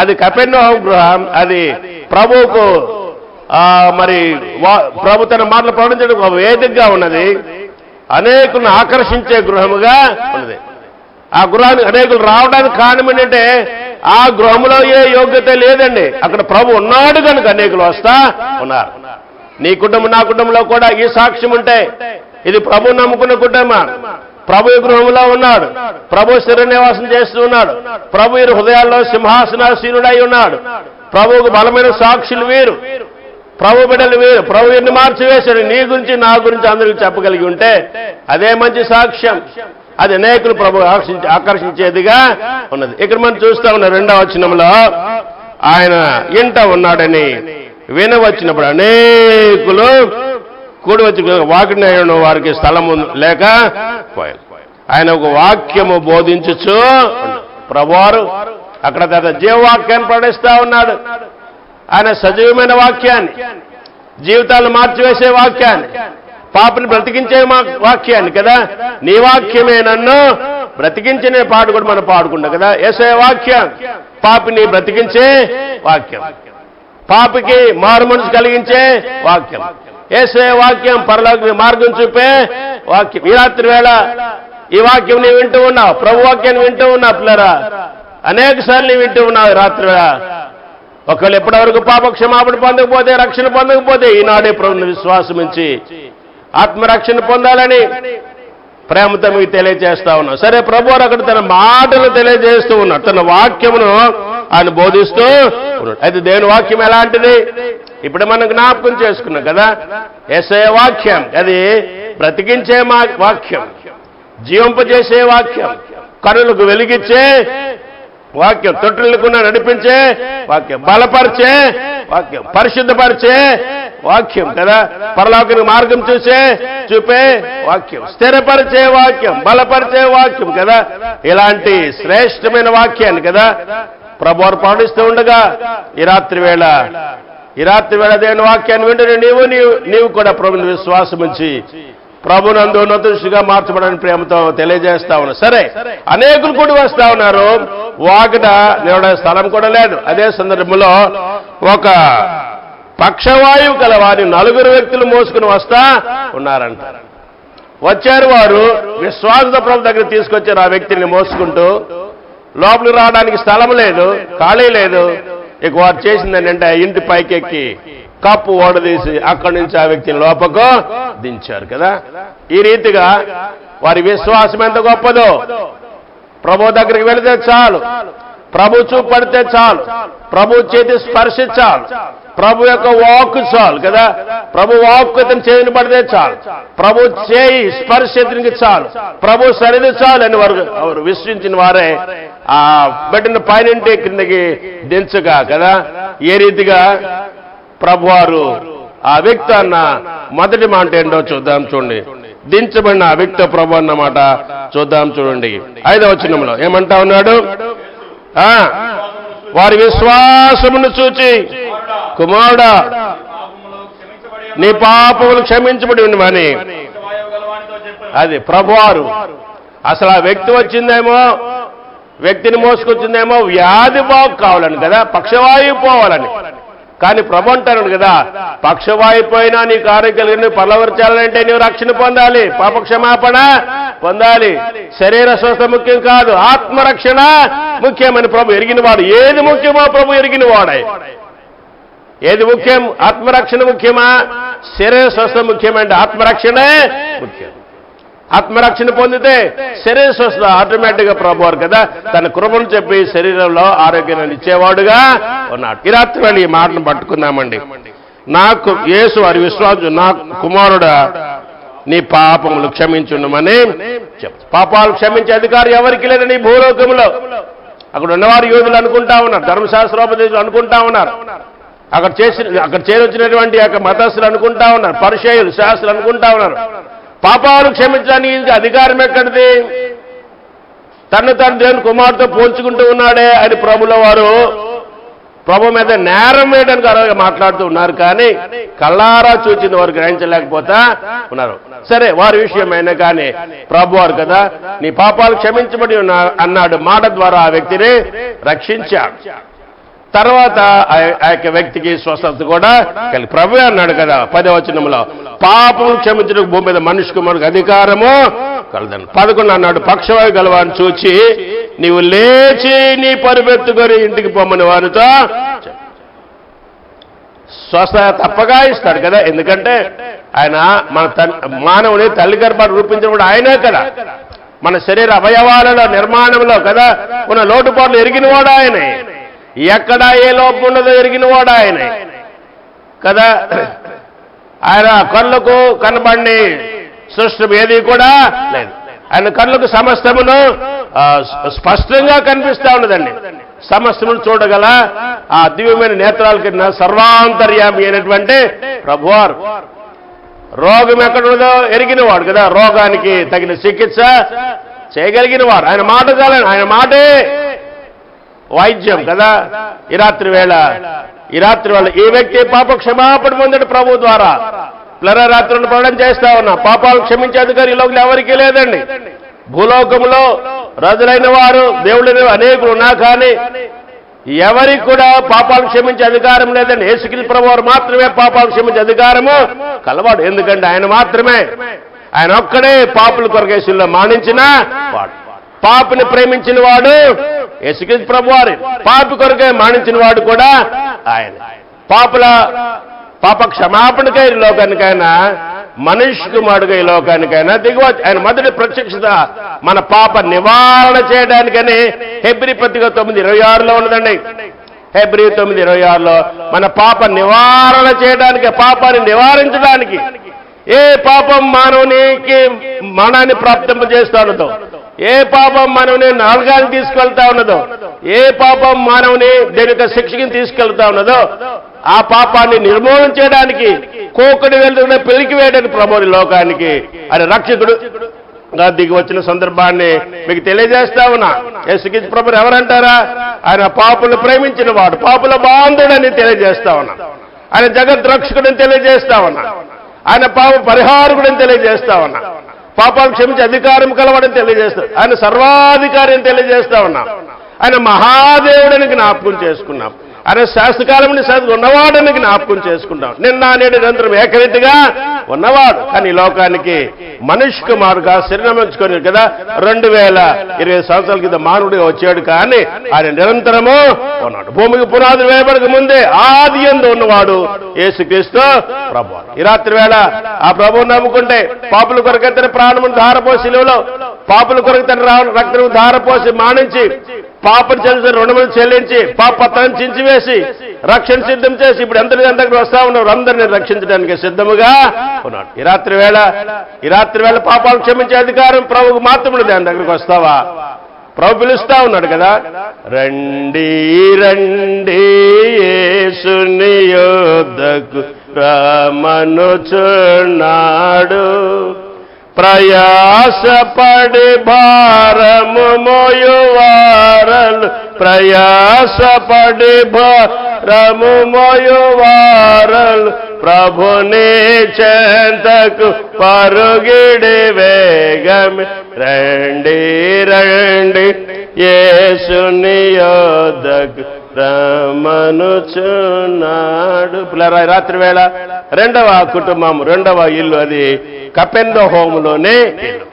Speaker 1: అది కపెర్నహూము గృహం. అది ప్రభువుకు మరి ప్రభు తన మాటలు ప్రకటించడం ఒక వేదికగా ఉన్నది. అనేకులను ఆకర్షించే గృహముగా ఉన్నది. ఆ గృహానికి అనేకులు రావడానికి కారణం ఏంటంటే ఆ గృహంలో ఏ యోగ్యత లేదండి. అక్కడ ప్రభు ఉన్నాడు కనుక అనేకులు వస్తా ఉన్నారు. నీ కుటుంబం నా కుటుంబంలో కూడా ఈ సాక్ష్యం ఉంటే ఇది ప్రభు నమ్ముకున్న కుటుంబం. ప్రభు గృహంలో ఉన్నాడు, ప్రభు స్థిర నివాసం చేస్తూ ఉన్నాడు, ప్రభు హృదయాల్లో సింహాసనాసీనుడై ఉన్నాడు. ప్రభువుకు బలమైన సాక్షులు వీరు, ప్రభు బిడ్డలు వీరు. ప్రభు ఎన్ని మార్చివేశాడు. నీ గురించి నా గురించి అందరికీ చెప్పగలిగి ఉంటే అదే మంచి సాక్ష్యం. అది అనేకులు ప్రభు ఆకర్షించేదిగా ఉన్నది. ఇక్కడ మనం చూస్తా ఉన్న 2వ వచనంలో ఆయన ఇంట ఉన్నాడని వినవచ్చినప్పుడు అనేకులు కూడి వచ్చి వాకిన వారికి స్థలము లేక ఆయన ఒక వాక్యము బోధించుచు ప్రభువారు అక్కడ తన జీవవాక్యాన్ని ప్రకటిస్తా ఉన్నాడు. ఆయన సజీవమైన వాక్యాన్ని, జీవితాలను మార్చివేసే వాక్యాన్ని, పాపని బ్రతికించే వాక్యాన్ని కదా. నీ వాక్యమే నన్ను బ్రతికించిన పాట కూడా మనం పాడుకుంటాం కదా. యేసయ్య వాక్యం పాపిని బ్రతికించే వాక్యం, పాపికి మారు మనసు కలిగించే వాక్యం. యేసయ్య వాక్యం పరలోక మార్గం చూపే వాక్యం. ఈ రాత్రి వేళ ఈ వాక్యం నీవు వింటూ ఉన్నావు, ప్రభు వాక్యాన్ని వింటూ ఉన్నావు పిల్లరా. అనేక సార్లు నీవు వింటూ ఉన్నావు రాత్రి వేళ. ఒకవేళ ఎప్పటివరకు పాప క్షమాపణ పొందకపోతే, రక్షణ పొందకపోతే ఈనాడే ప్రభుని విశ్వాసం ఉంచి ఆత్మరక్షణ పొందాలని ప్రేమతో మీకు తెలియజేస్తా ఉన్నాం. సరే, ప్రభు అక్కడ తన మాటలు తెలియజేస్తూ ఉన్నాడు, తన వాక్యమును ఆయన బోధిస్తూ ఉన్నాడు. అయితే దేవుని వాక్యం ఎలాంటిది ఇప్పుడు మనం జ్ఞాపకం చేసుకున్నాం కదా. యేసయ్య వాక్యం అది బ్రతికించే వాక్యం, జీవింపజేసే వాక్యం, కనులకు వెలిగించే వాక్యం, తొట్టులకు నడిపించే వాక్యం, బలపరిచే వాక్యం, పరిశుద్ధపరిచే వాక్యం కదా. పరలోకానికి మార్గం చూపే వాక్యం, స్థిరపరిచే వాక్యం, బలపరిచే వాక్యం కదా. ఇలాంటి శ్రేష్టమైన వాక్యాన్ని కదా ప్రభువారు పాటిస్తూ ఉండగా ఈ రాత్రి వేళ దేవుని వాక్యాన్ని వింటనే నీవు కూడా ప్రభుని విశ్వాసం ఉంచి ప్రభునందు ఉన్నతుగా మార్చబడని ప్రేమతో తెలియజేస్తా ఉన్నా. సరే, అనేకులు కూడా వస్తా ఉన్నారు. వాకిట నిలబడే స్థలం కూడా లేదు. అదే సందర్భంలో ఒక పక్షవాయువు కల వారి 4 వ్యక్తులు మోసుకుని వస్తా ఉన్నారంట. వచ్చారు వారు, విశ్వాస ప్రభు దగ్గర తీసుకొచ్చారు ఆ వ్యక్తిని మోసుకుంటూ. లోపలికి రావడానికి స్థలం లేదు, ఖాళీ లేదు. ఇక వారు చేసింది ఏంటంటే ఇంటి పైకెక్కి కప్పు ఓడదీసి అక్కడి నుంచి ఆ వ్యక్తిని లోపకు దించారు కదా. ఈ రీతిగా వారి విశ్వాసం ఎంత గొప్పదో. ప్రభు దగ్గరికి వెళితే చాలు, ప్రభు చూపు పడితే చాలు, ప్రభు చేతి స్పర్శ చాలు, ప్రభు యొక్క వాక్ చాలు కదా. ప్రభు వాక్ అతను చేతిని పడితే చాలు, ప్రభు చేయి స్పర్శ అతనికి చాలు, ప్రభు సరిది చాలు అని వారు విశ్వసించిన వారే ఆ బిడ్డను పైనంటి కిందకి దించగా కదా. ఏ రీతిగా ప్రభువారు ఆ వ్యక్తి అన్న మొదటి మాట ఏంటో చూద్దాం చూడండి. దించబడిన ఆ వ్యక్తి ప్రభు అన్నమాట చూద్దాం చూడండి. 5వ వచనంలో ఏమంటా ఉన్నాడు? వారి విశ్వాసమును చూచి, కుమారుడా నీ పాపములు క్షమించబడి ఉన్నవని. అది ప్రభువారు అసలు ఆ వ్యక్తి వచ్చిందేమో, వ్యక్తిని మోసుకొచ్చిందేమో వ్యాధి బాగు కావాలని కదా, పక్షవాయువు పోవాలని. కానీ ప్రభు అంటారు కదా, పక్షవాయిపోయినా నీకు ఆరోగ్యం కలిగి పరలోకచాలంటే నీవు రక్షణ పొందాలి, పాప క్షమాపణ పొందాలి. శరీర స్వస్థ ముఖ్యం కాదు, ఆత్మరక్షణ ముఖ్యమని ప్రభు ఎరిగినవాడు. ఏది ముఖ్యమో ప్రభు ఎరిగినవాడే. ఏది ముఖ్యం? ఆత్మరక్షణ ముఖ్యమా, శరీర స్వస్థ ముఖ్యమంటే ఆత్మరక్షణే ముఖ్యం. ఆత్మరక్షణ పొందితే శరీర స్వస్థ ఆటోమేటిక్గా ప్రభు వారు కదా తన కృపను చెప్పి శరీరంలో ఆరోగ్యాన్ని ఇచ్చేవాడుగా ఉన్నాడు. ఈ రాత్రి ఈ మాటను పట్టుకుందామండి. నాకు యేసు వారి విశ్వాసం, నా కుమారుడా నీ పాపములు క్షమించున్నమని చెప్తా. పాపాలు క్షమించే అధికారం ఎవరికి లేదని భూలోకంలో. అక్కడ ఉన్నవారు యూదులు అనుకుంటా ఉన్నారు, ధర్మశాస్త్రోపదేశులు అనుకుంటా ఉన్నారు, అక్కడ చేరొచ్చినటువంటి మతస్థులు అనుకుంటా ఉన్నారు, పరిచయులు శాస్త్రులు అనుకుంటా ఉన్నారు. పాపాలు క్షమించడానికి అధికారం ఎక్కడిది? తను దేవుని కుమారుతో పోల్చుకుంటూ ఉన్నాడే అని ప్రభుల వారు ప్రభు మీద నేరం వేయడానికి అలాగే మాట్లాడుతూ ఉన్నారు. కానీ కళ్ళారా చూచిన వారు గ్రహించలేకపోతా ఉన్నారు. సరే, వారి విషయమైనా కానీ ప్రభు వారు కదా నీ పాపాలు క్షమించబడి అన్నాడు. మాట ద్వారా ఆ వ్యక్తిని రక్షించాడు. తర్వాత ఆ యొక్క వ్యక్తికి స్వస్థత కూడా కలిగి ప్రభు అన్నాడు కదా 10వ వచనంలో, పాపం క్షమించడానికి భూమి మీద మనిషి కుమారుడికి అధికారము కలదని. 11 అన్నాడు, పక్షవాయు గలవాన్ని చూచి నీవు లేచి నీ పరుపెత్తుకొని ఇంటికి పొమ్మని వారితో. స్వస్థత తప్పగా ఇస్తాడు కదా, ఎందుకంటే ఆయన మన మానవుని తల్లి గర్భాన్ని రూపించినప్పుడు ఆయనే కదా. మన శరీర అవయవాలలో నిర్మాణంలో కదా ఉన్న లోటుపాట్లు ఎరిగినవాడు ఆయనే. ఎక్కడ ఏ లోపం ఉన్నదో ఎరిగినవాడు ఆయనే కదా. ఆయన కళ్ళకు కనబడి సృష్టి ఏది కూడా లేదు. ఆయన కళ్ళకు సమస్తమును స్పష్టంగా కనిపిస్తా ఉన్నదండి. సమస్తమును చూడగల ఆ దివ్యమైన నేత్రాల కింద సర్వాంతర్యామి అయినటువంటి ప్రభువారు. రోగం ఎక్కడున్నదో ఎరిగినవాడు కదా, రోగానికి తగిన చికిత్స చేయగలిగిన వారు. ఆయన మాట చాలని, ఆయన మాటే వైద్యం కదా. ఈ రాత్రి వేళ ఈ వ్యక్తి పాప క్షమాపణ పొందడు ప్రభు ద్వారా. రాత్రులను పడడం చేస్తా ఉన్నా. పాపాలు క్షమించే అధికారి ఈ లోకంలో ఎవరికీ లేదండి. భూలోకంలో రాజులైన వారు దేవుళ్ళైన అనేకులు ఉన్నా కానీ ఎవరికి కూడా పాపాలు క్షమించే అధికారం లేదండి. యేసుక్రీస్తు ప్రభు వారు మాత్రమే పాపాలు క్షమించే అధికారము కలవాడు. ఎందుకంటే ఆయన మాత్రమే, ఆయన ఒక్కడే పాపుల కొరకేసుల్లో మానించిన వాడు. పాపిని ప్రేమించిన వాడు యేసుక్రీస్తు ప్రభువారు, పాపి కొరకే మానించిన వాడు కూడా ఆయన. పాప క్షమాపణకై ఈ లోకానికైనా మనిషి కుమారుడుగా ఈ లోకానికైనా దిగువ ఆయన మొదటి ప్రత్యక్షత మన పాప నివారణ చేయడానికని హెబ్రీ పత్రిక 9:26లో ఉన్నదండి. హెబ్రీ 9:26లో మన పాప నివారణ చేయడానికి, పాపాన్ని నివారించడానికి, ఏ పాపం మానవునికి మరణాన్ని ప్రాప్తింపజేస్తా ఉన్నదో, ఏ పాపం మానవుని నరకానికి తీసుకెళ్తా ఉన్నదో, ఏ పాపం మానవుని దేనిక శిక్షకి తీసుకెళ్తా ఉన్నదో ఆ పాపాన్ని నిర్మూలన చేయడానికి కోకడి వెళ్తున్న పెళ్లికి వేయడానికి ప్రభుని లోకానికి ఆయన రక్షకుడు దిగి వచ్చిన సందర్భాన్ని మీకు తెలియజేస్తా ఉన్నా. యేసుక్రీస్తు ప్రభు ఎవరంటారా? ఆయన పాపులు ప్రేమించిన వాడు, పాపుల బాంధుడని తెలియజేస్తా ఉన్నా. ఆయన జగత్ రక్షకుడని తెలియజేస్తా ఉన్నా. ఆయన పాప పరిహారకుడని తెలియజేస్తా ఉన్నా. పాపాలు క్షమించే అధికారం కలవాడని తెలియజేస్తా. ఆయన సర్వాధికారి అని తెలియజేస్తా ఉన్నా. ఆయన మహాదేవుడని జ్ఞాపకం చేసుకున్నాం. ఆయన శాస్త్రకాలం ఉన్నవాడని జ్ఞాపకం చేసుకుంటాం. నిన్న నేడు నిరంతరం ఏకరీతిగా ఉన్నవాడు. కానీ లోకానికి మనిషి కుమారుగా శరీరమించుకొని కదా 2020 సంవత్సరాల కింద మానవుడిగా వచ్చాడు. కానీ ఆయన నిరంతరము ఉన్నాడు. భూమికి పునాదులు వేయబడక ముందే ఆది యందు ఉన్నవాడు యేసుక్రీస్తు ప్రభువు. ఈ రాత్రి వేళ ఆ ప్రభువును నమ్ముకుంటే పాపుల కొరకు తన ప్రాణమును ధారపోసి, పాపుల కొరకు తన రక్తము ధారపోసి మానించి, పాపను చెల్లించి రుణమును చెల్లించి, పాపత్తాన్ని చించివేసి రక్షణ సిద్ధం చేసి ఇప్పుడు ఎంతటి దగ్గర వస్తా ఉన్నారు. అందరినీ రక్షించడానికి సిద్ధముగా ఉన్నాడు. ఈ రాత్రి వేళ పాపాలు క్షమించే అధికారం ప్రభువుకు మాత్రమే. దాని దగ్గరికి వస్తావా? ప్రభు పిలుస్తా ఉన్నాడు కదా, రండి రండి యేసుని యొద్దకు రమ్మనుచున్నాడు, ప్రయాసపడి భారము మోయువారలు, ప్రయాసపడి భారము మోయువారలు, ప్రభుని చెంతకు పరుగిడి వేగమి, రండి రండి యేసుని యొద్దకు రమ్మనుచున్నాడు. రాత్రి వేళ రెండవ కుటుంబం, రెండవ ఇల్లు, అది కపెర్నహూములోనే ఇల్లు.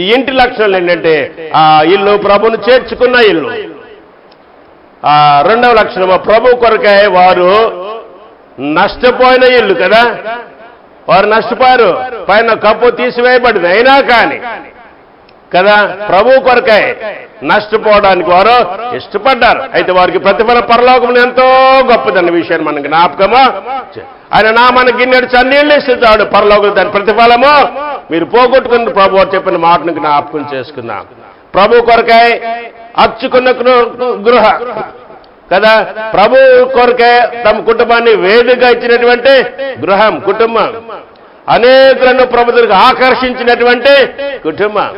Speaker 1: ఈ ఇంటి లక్షణాలు ఏంటంటే ఆ ఇల్లు ప్రభును చేర్చుకున్న ఇల్లు. ఆ రెండవ లక్షణము ప్రభు కొరకై వారు నష్టపోయిన ఇల్లు కదా. వారు నష్టపోయారు, పైన కప్పు తీసివేయబడింది. అయినా కానీ కదా, ప్రభు కొరకై నష్టపోవడానికి వారు ఇష్టపడ్డారు. అయితే వారికి ప్రతిఫలం పరలోకం ఎంతో గొప్పదన్న విషయాన్ని మనకి జ్ఞాపకమా. ఆయన నామాన్ని గిన్నెడు చన్నీళ్ళు ఇస్తాడు, పరలోకం దాని ప్రతిఫలము మీరు పోగొట్టుకుని ప్రభు వారు చెప్పిన మాటను జ్ఞాపకం చేసుకుందాం. ప్రభు కొరకై అర్చుకున్న గృహ కదా, ప్రభు కొరకే తమ కుటుంబాన్ని వేదికగా ఇచ్చినటువంటి గృహం, కుటుంబం, అనేకులను ప్రభు దగ్గరికి ఆకర్షించినటువంటి కుటుంబం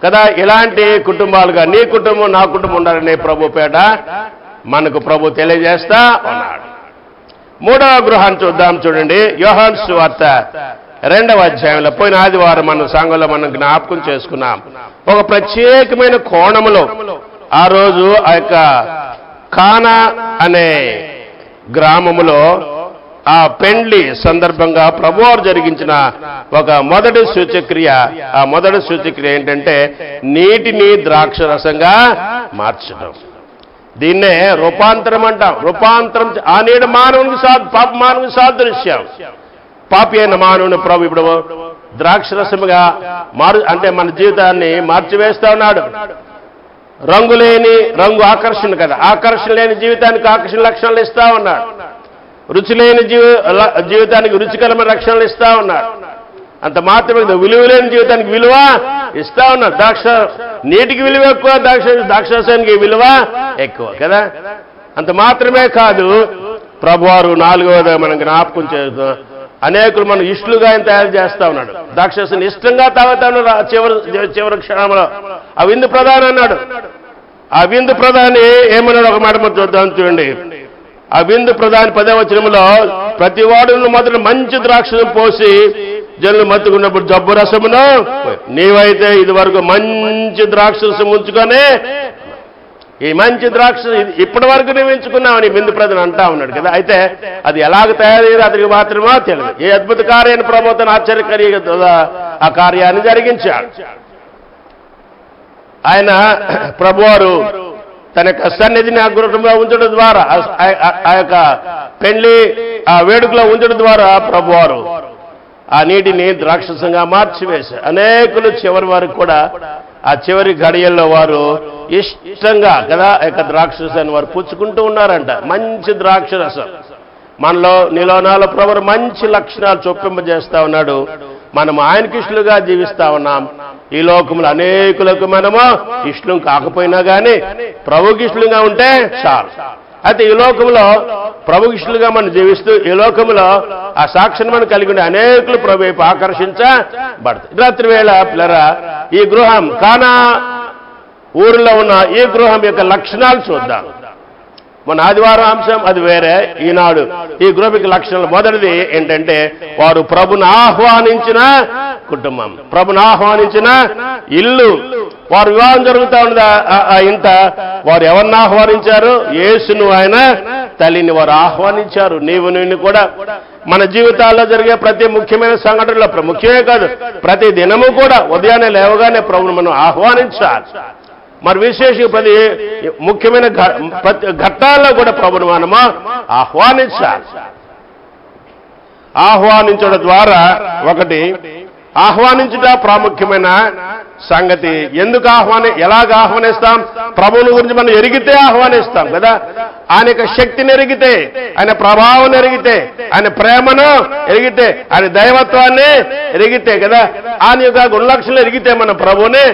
Speaker 1: కదా. ఇలాంటి కుటుంబాలుగా నీ కుటుంబం నా కుటుంబం ఉండాలని ప్రభు పేట మనకు ప్రభు తెలియజేస్తా ఉన్నాడు. మూడవ గృహాన్ని చూద్దాం. చూడండి, యోహాను సువార్త 2వ అధ్యాయంలో పోయిన ఆదివారం మన సంఘంలో మనం జ్ఞాపకం చేసుకున్నాం. ఒక ప్రత్యేకమైన కోణములో ఆ రోజు ఆ యొక్క కానా అనే గ్రామములో ఆ పెండ్లి సందర్భంగా ప్రభువారు జరిగించిన ఒక మొదటి సూచక్రియ. ఆ మొదటి సూచక్రియ ఏంటంటే నీటిని ద్రాక్షరసంగా మార్చడం. దీన్నే రూపాంతరం అంటాం. రూపాంతరం ఆ నీటి మానవునికి సాదృశ్యం. పాపి అయిన మానవుని ప్రభు ఇప్పుడు ద్రాక్షరసముగా అంటే మన జీవితాన్ని మార్చివేస్తా ఉన్నాడు. రంగు ఆకర్షణ కదా, ఆకర్షణ లేని జీవితానికి ఆకర్షణ లక్షణాలు ఇస్తా ఉన్నాడు. రుచి లేని జీవితానికి రుచికరమైన లక్షణాలు ఇస్తా ఉన్నాడు. అంత మాత్రమే విలువ లేని జీవితానికి విలువ ఇస్తా ఉన్నాడు. నీటికి విలువ ఎక్కువ, ద్రాక్షరసానికి విలువ ఎక్కువ కదా. అంత మాత్రమే కాదు, ప్రభువారు 4వది మనం జ్ఞాపకం చేస్తాం. అనేకులు మనం ఇష్టలుగా ఆయన తయారు చేస్తా ఉన్నాడు. ద్రాక్షరసాన్ని ఇష్టంగా తాగుతా ఉన్నాడు. చివరి క్షణంలో ఆ విందు ప్రధాని అన్నాడు. ఆ విందు ప్రధాని ఏమన్నాడు ఒక మాట మనం చూద్దాం. చూడండి, ఆ విందు ప్రధాని 10వ వచనంలో ప్రతి వాడు మొదట మంచి ద్రాక్షను పోసి జనులు మత్తుకున్నప్పుడు జబ్బు రసమును, నీవైతే ఇది వరకు మంచి ద్రాక్షరసం ఉంచుకొని ఈ మంచి ద్రాక్ష ఇప్పటి వరకు నువ్వు ఎంచుకున్నావని విందు ప్రధాని అంటా ఉన్నాడు కదా. అయితే అది ఎలాగ తయారయ్యేది అతనికి మాత్రమే తెలియదు. ఏ అద్భుత కార్యాన్ని ప్రభుత్వం ఆశ్చర్యకరంగా ఆ కార్యాన్ని జరిగించాడు. ఆయన ప్రభువారు తన యొక్క సన్నిధిని ఆ గృహంలో ఉంచడం ద్వారా, ఆ యొక్క పెళ్లి ఆ వేడుకలో ఉంచడం ద్వారా ప్రభువారు ఆ నీటిని ద్రాక్షసంగా మార్చివేశారు. అనేకులు చివరి వరకు కూడా ఆ చివరి గడియల్లో వారు ఇష్టంగా కదా ఆ యొక్క ద్రాక్షరసాన్ని వారు పుచ్చుకుంటూ ఉన్నారంట. మంచి ద్రాక్షరసం నీలో నాలో ప్రభువు మంచి లక్షణాలు చొప్పింపజేస్తా ఉన్నాడు. మనం ఆయనకి ఇష్టలుగా జీవిస్తా ఉన్నాం. ఈ లోకంలో అనేకులకు మనము ఇష్టం కాకపోయినా కానీ ప్రభుకి ఇష్టలుగా ఉంటే చాలు. అయితే ఈ లోకంలో ప్రభుకి ఇష్టలుగా మనం జీవిస్తూ ఈ లోకంలో ఆ సాక్షిని మనం కలిగి ఉండే అనేకులు ప్రభు వైపు ఆకర్షించబడతాయి. రాత్రి వేళ పిల్లరా, ఈ గృహం కానా ఊరిలో ఉన్న ఈ గృహం యొక్క లక్షణాలు చూద్దాం. మన ఆదివారం అంశం అది వేరే. ఈనాడు ఈ గృహకి లక్షణాలు మొదటిది ఏంటంటే వారు ప్రభుని ఆహ్వానించిన కుటుంబం, ప్రభుని ఆహ్వానించిన ఇల్లు. వారు వివాహం జరుగుతూ ఉన్నది ఆ ఇంట. వారు ఎవరిని ఆహ్వానించారు? యేసును, ఆయన తల్లిని వారు ఆహ్వానించారు. నీవు నేను కూడా మన జీవితాల్లో జరిగే ప్రతి ముఖ్యమైన సంఘటనలో, ముఖ్యమే కాదు ప్రతి దినము కూడా ఉదయాన్నే లేవగానే ప్రభుని మనం ఆహ్వానించాలి. మరి విశేషంగా ప్రతి ముఖ్యమైన ఘట్టాల్లో కూడా ప్రభుని మనము ఆహ్వానించాలి. ఆహ్వానించడం ద్వారా ఒకటి ఆహ్వానించుట ప్రాముఖ్యమైన సంగతి. ఎందుకు ఎలాగ ఆహ్వానిస్తాం? ప్రభువుని గురించి మనం ఎరిగితే ఆహ్వానిస్తాం కదా. ఆయన యొక్క శక్తిని ఎరిగితే, ఆయన ప్రభావం ఎరిగితే, ఆయన ప్రేమను ఎరిగితే, ఆయన దైవత్వాన్ని ఎరిగితే కదా, ఆయన యొక్క గుణలక్షణాలు ఎరిగితే మనం ప్రభువుని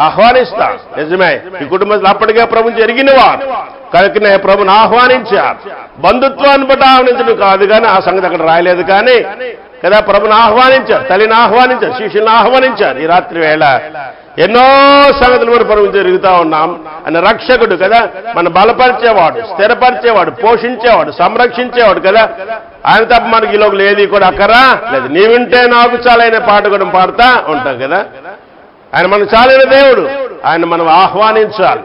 Speaker 1: ఆహ్వానిస్తాం. నిజమే, ఈ కుటుంబంలో అప్పటికే ప్రభుని ఎరిగినవారు కనుకనే ప్రభుని ఆహ్వానించారు. బంధుత్వాన్ని బట్టి ఆహ్వానించడం కాదు కానీ ఆ సంగతి అక్కడ రాయలేదు కానీ కదా. ప్రభుని ఆహ్వానించారు, తల్లిని ఆహ్వానించారు, శిష్యుల్ని ఆహ్వానించారు. ఈ రాత్రి వేళ ఎన్నో సంగతులు మనం ప్రభు జరుగుతూ ఉన్నాం. ఆయన రక్షకుడు కదా, మన బలపరిచేవాడు, స్థిరపరిచేవాడు, పోషించేవాడు, సంరక్షించేవాడు కదా. ఆయన తప్ప మనకి ఈ లోకం ఏది కూడా అక్కరా లేదు. నీ వింటే నాకు చాలైన పాట కూడా పాడుతా ఉంటాం కదా. ఆయన మనకు చాలైన దేవుడు, ఆయన మనం ఆహ్వానించాలి.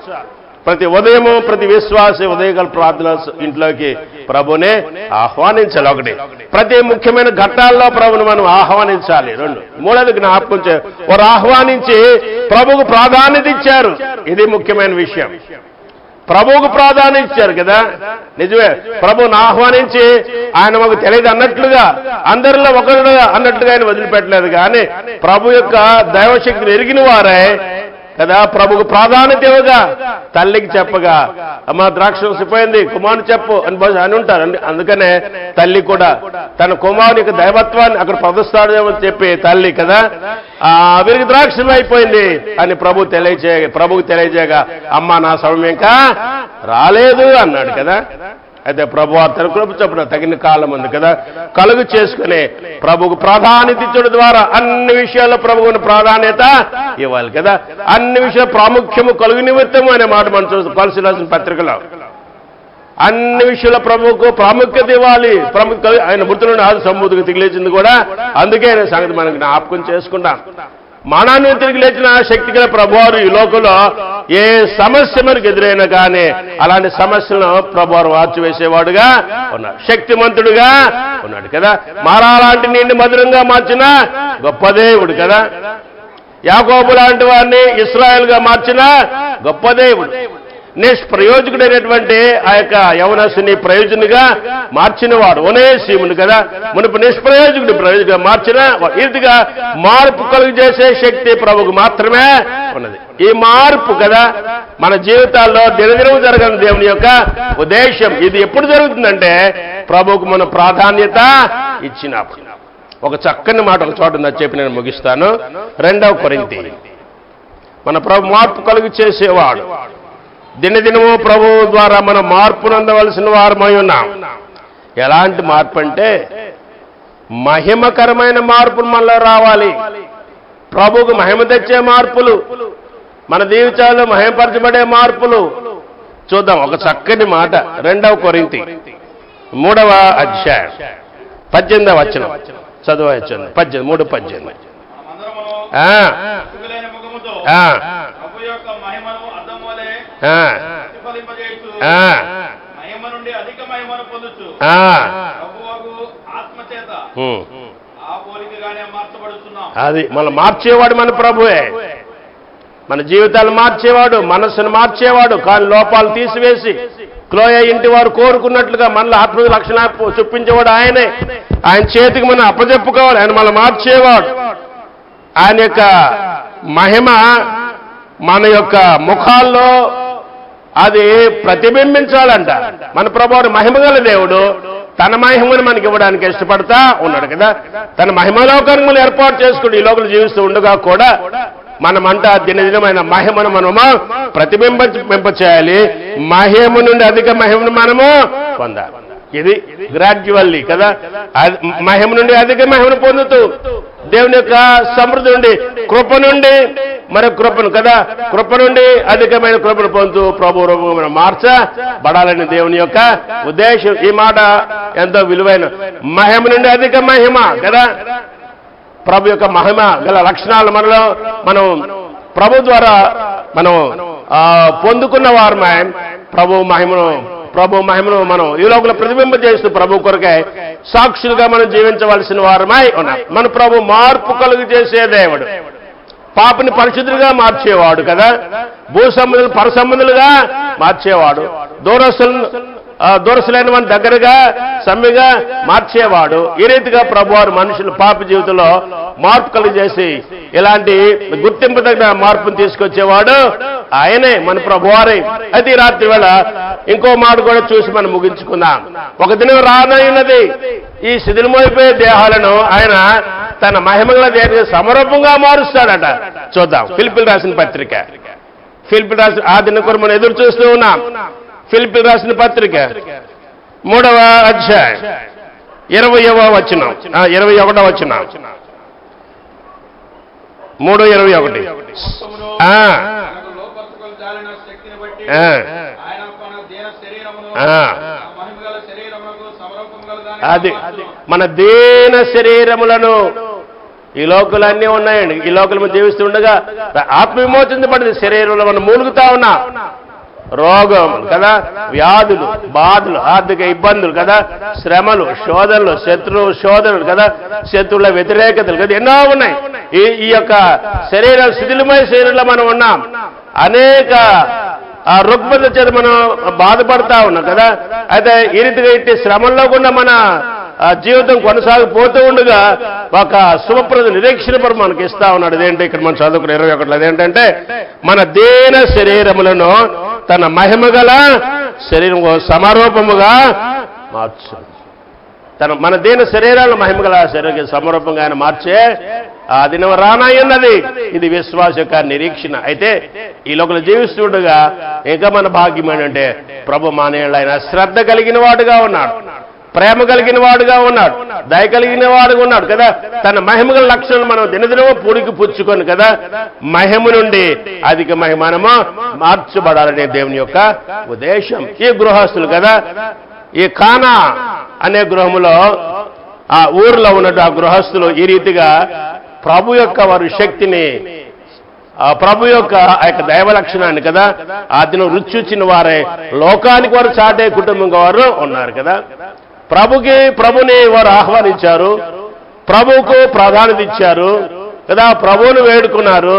Speaker 1: ప్రతి ఉదయము ప్రతి విశ్వాసి ఉదయకాల ప్రార్థన ఇంట్లోకి ప్రభునే ఆహ్వానించాలి. ఒకటి, ప్రతి ముఖ్యమైన ఘట్టాల్లో ప్రభుని మనం ఆహ్వానించాలి. రెండు, మూడోది జ్ఞాపకం వారు ఆహ్వానించి ప్రభుకు ప్రాధాన్యత ఇచ్చారు. ఇది ముఖ్యమైన విషయం. ప్రభువుకు ప్రాధాన్యత ఇచ్చారు కదా. నిజమే, ప్రభువుని ఆహ్వానించి ఆయన మాకు తెలియదు అన్నట్లుగా, అందరిలో ఒకరుగా అన్నట్లుగా ఆయన వదిలిపెట్టలేదు. కానీ ప్రభు యొక్క దైవశక్తిని ఎరిగిన వారే కదా ప్రభుకు ప్రాధాన్యత ఇవ్వగా, తల్లికి చెప్పగా, అమ్మ ద్రాక్షరసం పోయింది కుమారుని చెప్పు అని ఉంటారు. అందుకనే తల్లి కూడా తన కుమారుని యొక్క దైవత్వాన్ని అక్కడ ప్రదర్శిస్తాడేమని చెప్పి తల్లి కదా వీరికి ద్రాక్షరం అయిపోయింది అని ప్రభుకు తెలియజేయగా, అమ్మ నా సమయం ఇంకా రాలేదు అన్నాడు కదా. అయితే ప్రభు తన కృప చొప్పున తగిన కాలం ఉంది కదా కలుగు చేసుకుని ప్రభుకు ప్రాధాన్యత ఇచ్చడం ద్వారా అన్ని విషయాల్లో ప్రభువుని ప్రాధాన్యత ఇవ్వాలి కదా. అన్ని విషయాల ప్రాముఖ్యము కలుగు నిమిత్తము అనే మాట మనం చూస్తాం కొలస్సీయులకు రాసిన పత్రికలో. అన్ని విషయాల ప్రభువుకు ప్రాముఖ్యత ఇవ్వాలి. ఆయన మృతులను ఆది సంబూతికి తిరిగిలేచింది కూడా అందుకే అనే సంగతి మనకి జ్ఞాపకం చేసుకుంటాం. మరణాన్ని తిరిగి లేచిన శక్తి గల ప్రభువారు ఈ లోకంలో ఏ సమస్య మనకు ఎదురైనా కానీ అలాంటి సమస్యలను ప్రభువారు మార్చివేసేవాడుగా ఉన్నాడు, శక్తిమంతుడుగా ఉన్నాడు కదా. మారాలాంటి నీటిని మధురంగా మార్చిన గొప్ప దేవుడు కదా. యాకోబు లాంటి వారిని ఇశ్రాయేలుగా మార్చిన గొప్ప దేవుడు. నిష్ప్రయోజకుడైనటువంటి ఆ యొక్క యవనస్తుని ప్రయోజనుగా మార్చినవాడు ఒనేసిమును కదా. మునుపు నిష్ప్రయోజకుడు ప్రయోజకుడిగా మార్చిన ఇదిగా మార్పు కలుగు చేసే శక్తి ప్రభుకు మాత్రమే ఉన్నది. ఈ మార్పు కదా మన జీవితాల్లో దినదినము జరగని దేవుని యొక్క ఉద్దేశం. ఇది ఎప్పుడు జరుగుతుందంటే ప్రభువుకు మన ప్రాధాన్యత ఇచ్చినప్పుడు. ఒక చక్కని మాట ఒక చోట చెప్పి నేను ముగిస్తాను. 2వ కొరింథీ మన ప్రభు మార్పు కలుగు చేసేవాడు. దినదినము ప్రభువు ద్వారా మనం మార్పు నందవలసిన వారమై ఉన్నాం. ఎలాంటి మార్పు అంటే మహిమకరమైన మార్పులు మనలో రావాలి. ప్రభువుకు మహిమ తెచ్చే మార్పులు, మన జీవితాల్లో మహిమపరచబడే మార్పులు చూద్దాం. ఒక చక్కని మాట 2వ కొరింథీ 3వ అధ్యాయం 18వ వచనం చదవచ్చు. 3:18 అది మనం మార్చేవాడు మన ప్రభువే. మన జీవితాలు మార్చేవాడు, మనస్సును మార్చేవాడు, కానీ లోపాలు తీసివేసి క్లోయ ఇంటి వారు కోరుకున్నట్లుగా మనలో ఆత్మ లక్షణాలు చూపించేవాడు ఆయనే. ఆయన చేతికి మనం అప్పచెప్పుకోవాలి. ఆయన మనం మార్చేవాడు. ఆయన యొక్క మహిమ మన యొక్క ముఖాల్లో అది ప్రతిబింబించాలంట. మన ప్రభువు మహిమగల దేవుడు తన మహిమను మనకి ఇవ్వడానికి ఇష్టపడతా ఉన్నాడు కదా. తన మహిమలోకములు ఏర్పాటు చేసుకుని ఈ లోకలు జీవిస్తూ ఉండగా కూడా మనమంతా దినదినమైన మహిమను మనము ప్రతిబింబ చేయాలి. మహిమ నుండి అధిక మహిమను మనము పొందాలి. ఇది గ్రాడ్యువల్లీ కదా. మహిమ నుండి అధిక మహిమను పొందుతూ దేవుని యొక్క సమృద్ధి నుండి కృప నుండి మరొక కృపను కదా, కృప నుండి అధికమైన కృపను పొందుతూ ప్రభు రూపంగా మార్చబడాలని దేవుని యొక్క ఉద్దేశం. ఈ మాట ఎంతో విలువైన. మహిమ నుండి అధిక మహిమ కదా. ప్రభు యొక్క మహిమ గల లక్షణాలు మనలో మనం ప్రభు ద్వారా మనం పొందుకున్న వారమై ప్రభు మహిమను మనం ఈ లోపల ప్రతిబింబ చేస్తూ ప్రభు కొరకై సాక్షులుగా మనం జీవించవలసిన వారమై ఉన్నాం. మన ప్రభు మార్పు కలుగు చేసే దేవుడు. పాపిని పరిశుద్ధులుగా మార్చేవాడు కదా. భూ సంబంధులు పరసంబంధులుగా మార్చేవాడు. దూరస్తులైన వారిని దగ్గరగా సమ్మెగా మార్చేవాడు. ఈ రీతిగా ప్రభువారు మనుషులు పాప జీవితంలో మార్పు కలిగజేసి ఇలాంటి గుర్తింపు తగిన మార్పును తీసుకొచ్చేవాడు ఆయనే, మన ప్రభువారే. అయితే ఈ రాత్రి వేళ ఇంకో మాట కూడా చూసి మనం ముగించుకుందాం. ఒక దినం రానైనది ఈ శిథిలమైపోయే దేహాలను ఆయన తన మహిమగల దేహానికి సమరూపంగా మారుస్తాడట. చూద్దాం. ఫిలిప్పీయులకు రాసిన పత్రిక, ఫిలిప్పీయులకు రాసిన ఆ దినం కొరకు మనం ఎదురు చూస్తూ ఉన్నాం. ఫిలిప్పీయులకు రాసిన పత్రిక 3వ అధ్యాయం 20వ వచనం 21వ వచనం 3:21 అది మన దేన శరీరములను ఈ లోకులన్నీ ఉన్నాయండి. ఈ లోకలు జీవిస్తుండగా ఆత్మవిమోచించబడింది శరీరంలో మనం మూలుగుతా ఉన్నా. రోగములు కదా, వ్యాధులు, బాధలు, ఆర్థిక ఇబ్బందులు కదా, శ్రమలు, శోధనలు, శోధనలు కదా, శత్రువుల వ్యతిరేకతలు కదా, ఎన్నో ఉన్నాయి. ఈ యొక్క శరీరం శిథిలమైన శరీరంలో మనం ఉన్నాం. అనేక ఆ రుగ్మత చేత మనం బాధపడతా ఉన్నాం కదా. అయితే ఈ రీతిగా ఇట్టి శ్రమంలో కూడా మన జీవితం కొనసాగిపోతూ ఉండగా ఒక శుభప్రద నిరీక్షణ మనకి ఇస్తా ఉన్నాడు. అదేంటి ఇక్కడ మనం చదువుకున్న 21 అదేంటంటే మన దేన శరీరములను తన మహిమగల శరీరం సమారూపముగా మార్చు. మన దేన శరీరాలను మహిమగల శరీర సమరూపంగా ఆయన మార్చే ఆ దినం రానాయన్నది. ఇది విశ్వాస యొక్క నిరీక్షణ. అయితే ఈ లోకల జీవిస్తుండగా ఇంకా మన భాగ్యం ఏంటంటే ప్రభు మానేళ్ళు ఆయన శ్రద్ధ కలిగిన వాడుగా ఉన్నాడు, ప్రేమ కలిగిన వాడుగా ఉన్నాడు, దయ కలిగిన వాడుగా ఉన్నాడు కదా. తన మహిమగల లక్షణాలు మనం దినదినమో పూడికి పుచ్చుకొని కదా మహిమ నుండి అధిక మహిమానము మార్చబడాలనే దేవుని యొక్క ఉద్దేశం. ఈ గృహస్థులు కదా, ఈ కానా అనే గృహములో ఆ ఊర్లో ఉన్నట్టు ఆ గృహస్థులు ఈ రీతిగా ప్రభు యొక్క వారి శక్తిని, ప్రభు యొక్క ఆ యొక్క దైవ లక్షణాన్ని కదా ఆ దినం రుచి చూచిన వారే లోకానికి వారు చాటే కుటుంబంగా వారు ఉన్నారు కదా. ప్రభుని వారు ఆహ్వానించారు, ప్రభువుకు ప్రాధాన్యత ఇచ్చారు కదా, ప్రభువును వేడుకున్నారు.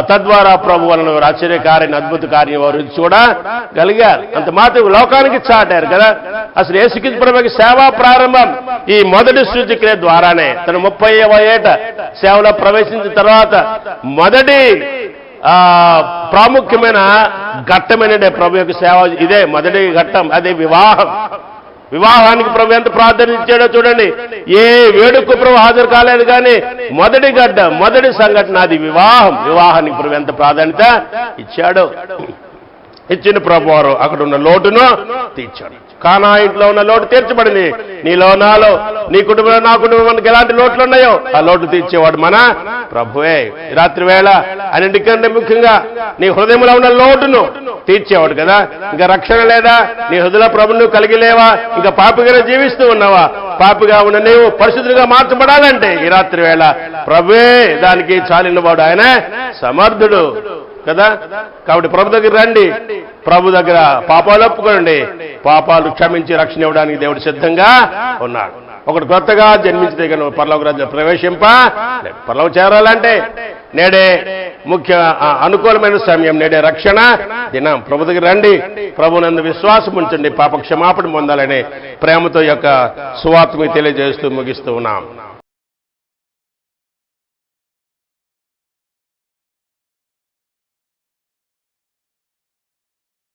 Speaker 1: తద్వారా ప్రభు వలన ఆశ్చర్యకార్యం అద్భుత కార్యం వారు చూడగలిగారు. అంత మాత్రం లోకానికి చాటారు కదా. అసలు యేసుక్రీస్తు ప్రభువుకి సేవా ప్రారంభం ఈ మొదటి సూచక్రియ ద్వారానే. తన 30వ ఏట సేవలో ప్రవేశించిన తర్వాత మొదటి ప్రాముఖ్యమైన ఘట్టమైన ప్రభు యొక్క సేవ ఇదే. మొదటి ఘట్టం అదే వివాహం. వివాహానికి ప్రభు ఎంత ప్రాధాన్యత ఇచ్చాడో చూడండి. ఏ వేడుకు ప్రభు హాజరు కాలేదు కానీ మొదటి సంఘటన అది వివాహం. వివాహానికి ప్రభు ఎంత ప్రాధాన్యత ఇచ్చాడో. ఇచ్చిన ప్రభు వారు అక్కడ ఉన్న లోటును తీర్చాడు. కానా ఇంట్లో ఉన్న లోటు తీర్చబడింది. నీలో నాలో, నీ కుటుంబంలో నా కుటుంబానికి ఎలాంటి లోట్లు ఉన్నాయో ఆ లోటు తీర్చేవాడు మన ప్రభువే. రాత్రి వేళ అన్నింటికంటే ముఖ్యంగా నీ హృదయంలో ఉన్న లోటును తీర్చేవాడు కదా. ఇంకా రక్షణ లేదా? నీ హృదయ ప్రభును కలిగి లేవా? ఇంకా పాపిగానే జీవిస్తూ ఉన్నావా? పాపిగా ఉన్న నీవు పరిశుద్ధులుగా మార్చబడాలంటే ఈ రాత్రి వేళ ప్రభువే దానికి చాలినవాడు, ఆయన సమర్థుడు కదా. కాబట్టి ప్రభు దగ్గర రండి, ప్రభు దగ్గర పాపాలు ఒప్పుకోండి, పాపాలు క్షమించి రక్షణ ఇవ్వడానికి దేవుడు సిద్ధంగా ఉన్నాడు. ఒకటి కొత్తగా జన్మించిన దగ్గర పరలోక రాజ్యంలో ప్రవేశింప పరలోకం చేరాలంటే నేడే ముఖ్య అనుకూలమైన సమయం, నేడే రక్షణ దినం. ప్రభు దగ్గర రండి, ప్రభునందు విశ్వాసం ఉంచండి, పాప క్షమాపణ పొందాలని ప్రేమతో యొక్క సువార్త మీకు తెలియజేస్తూ ముగిస్తూ ఉన్నాం.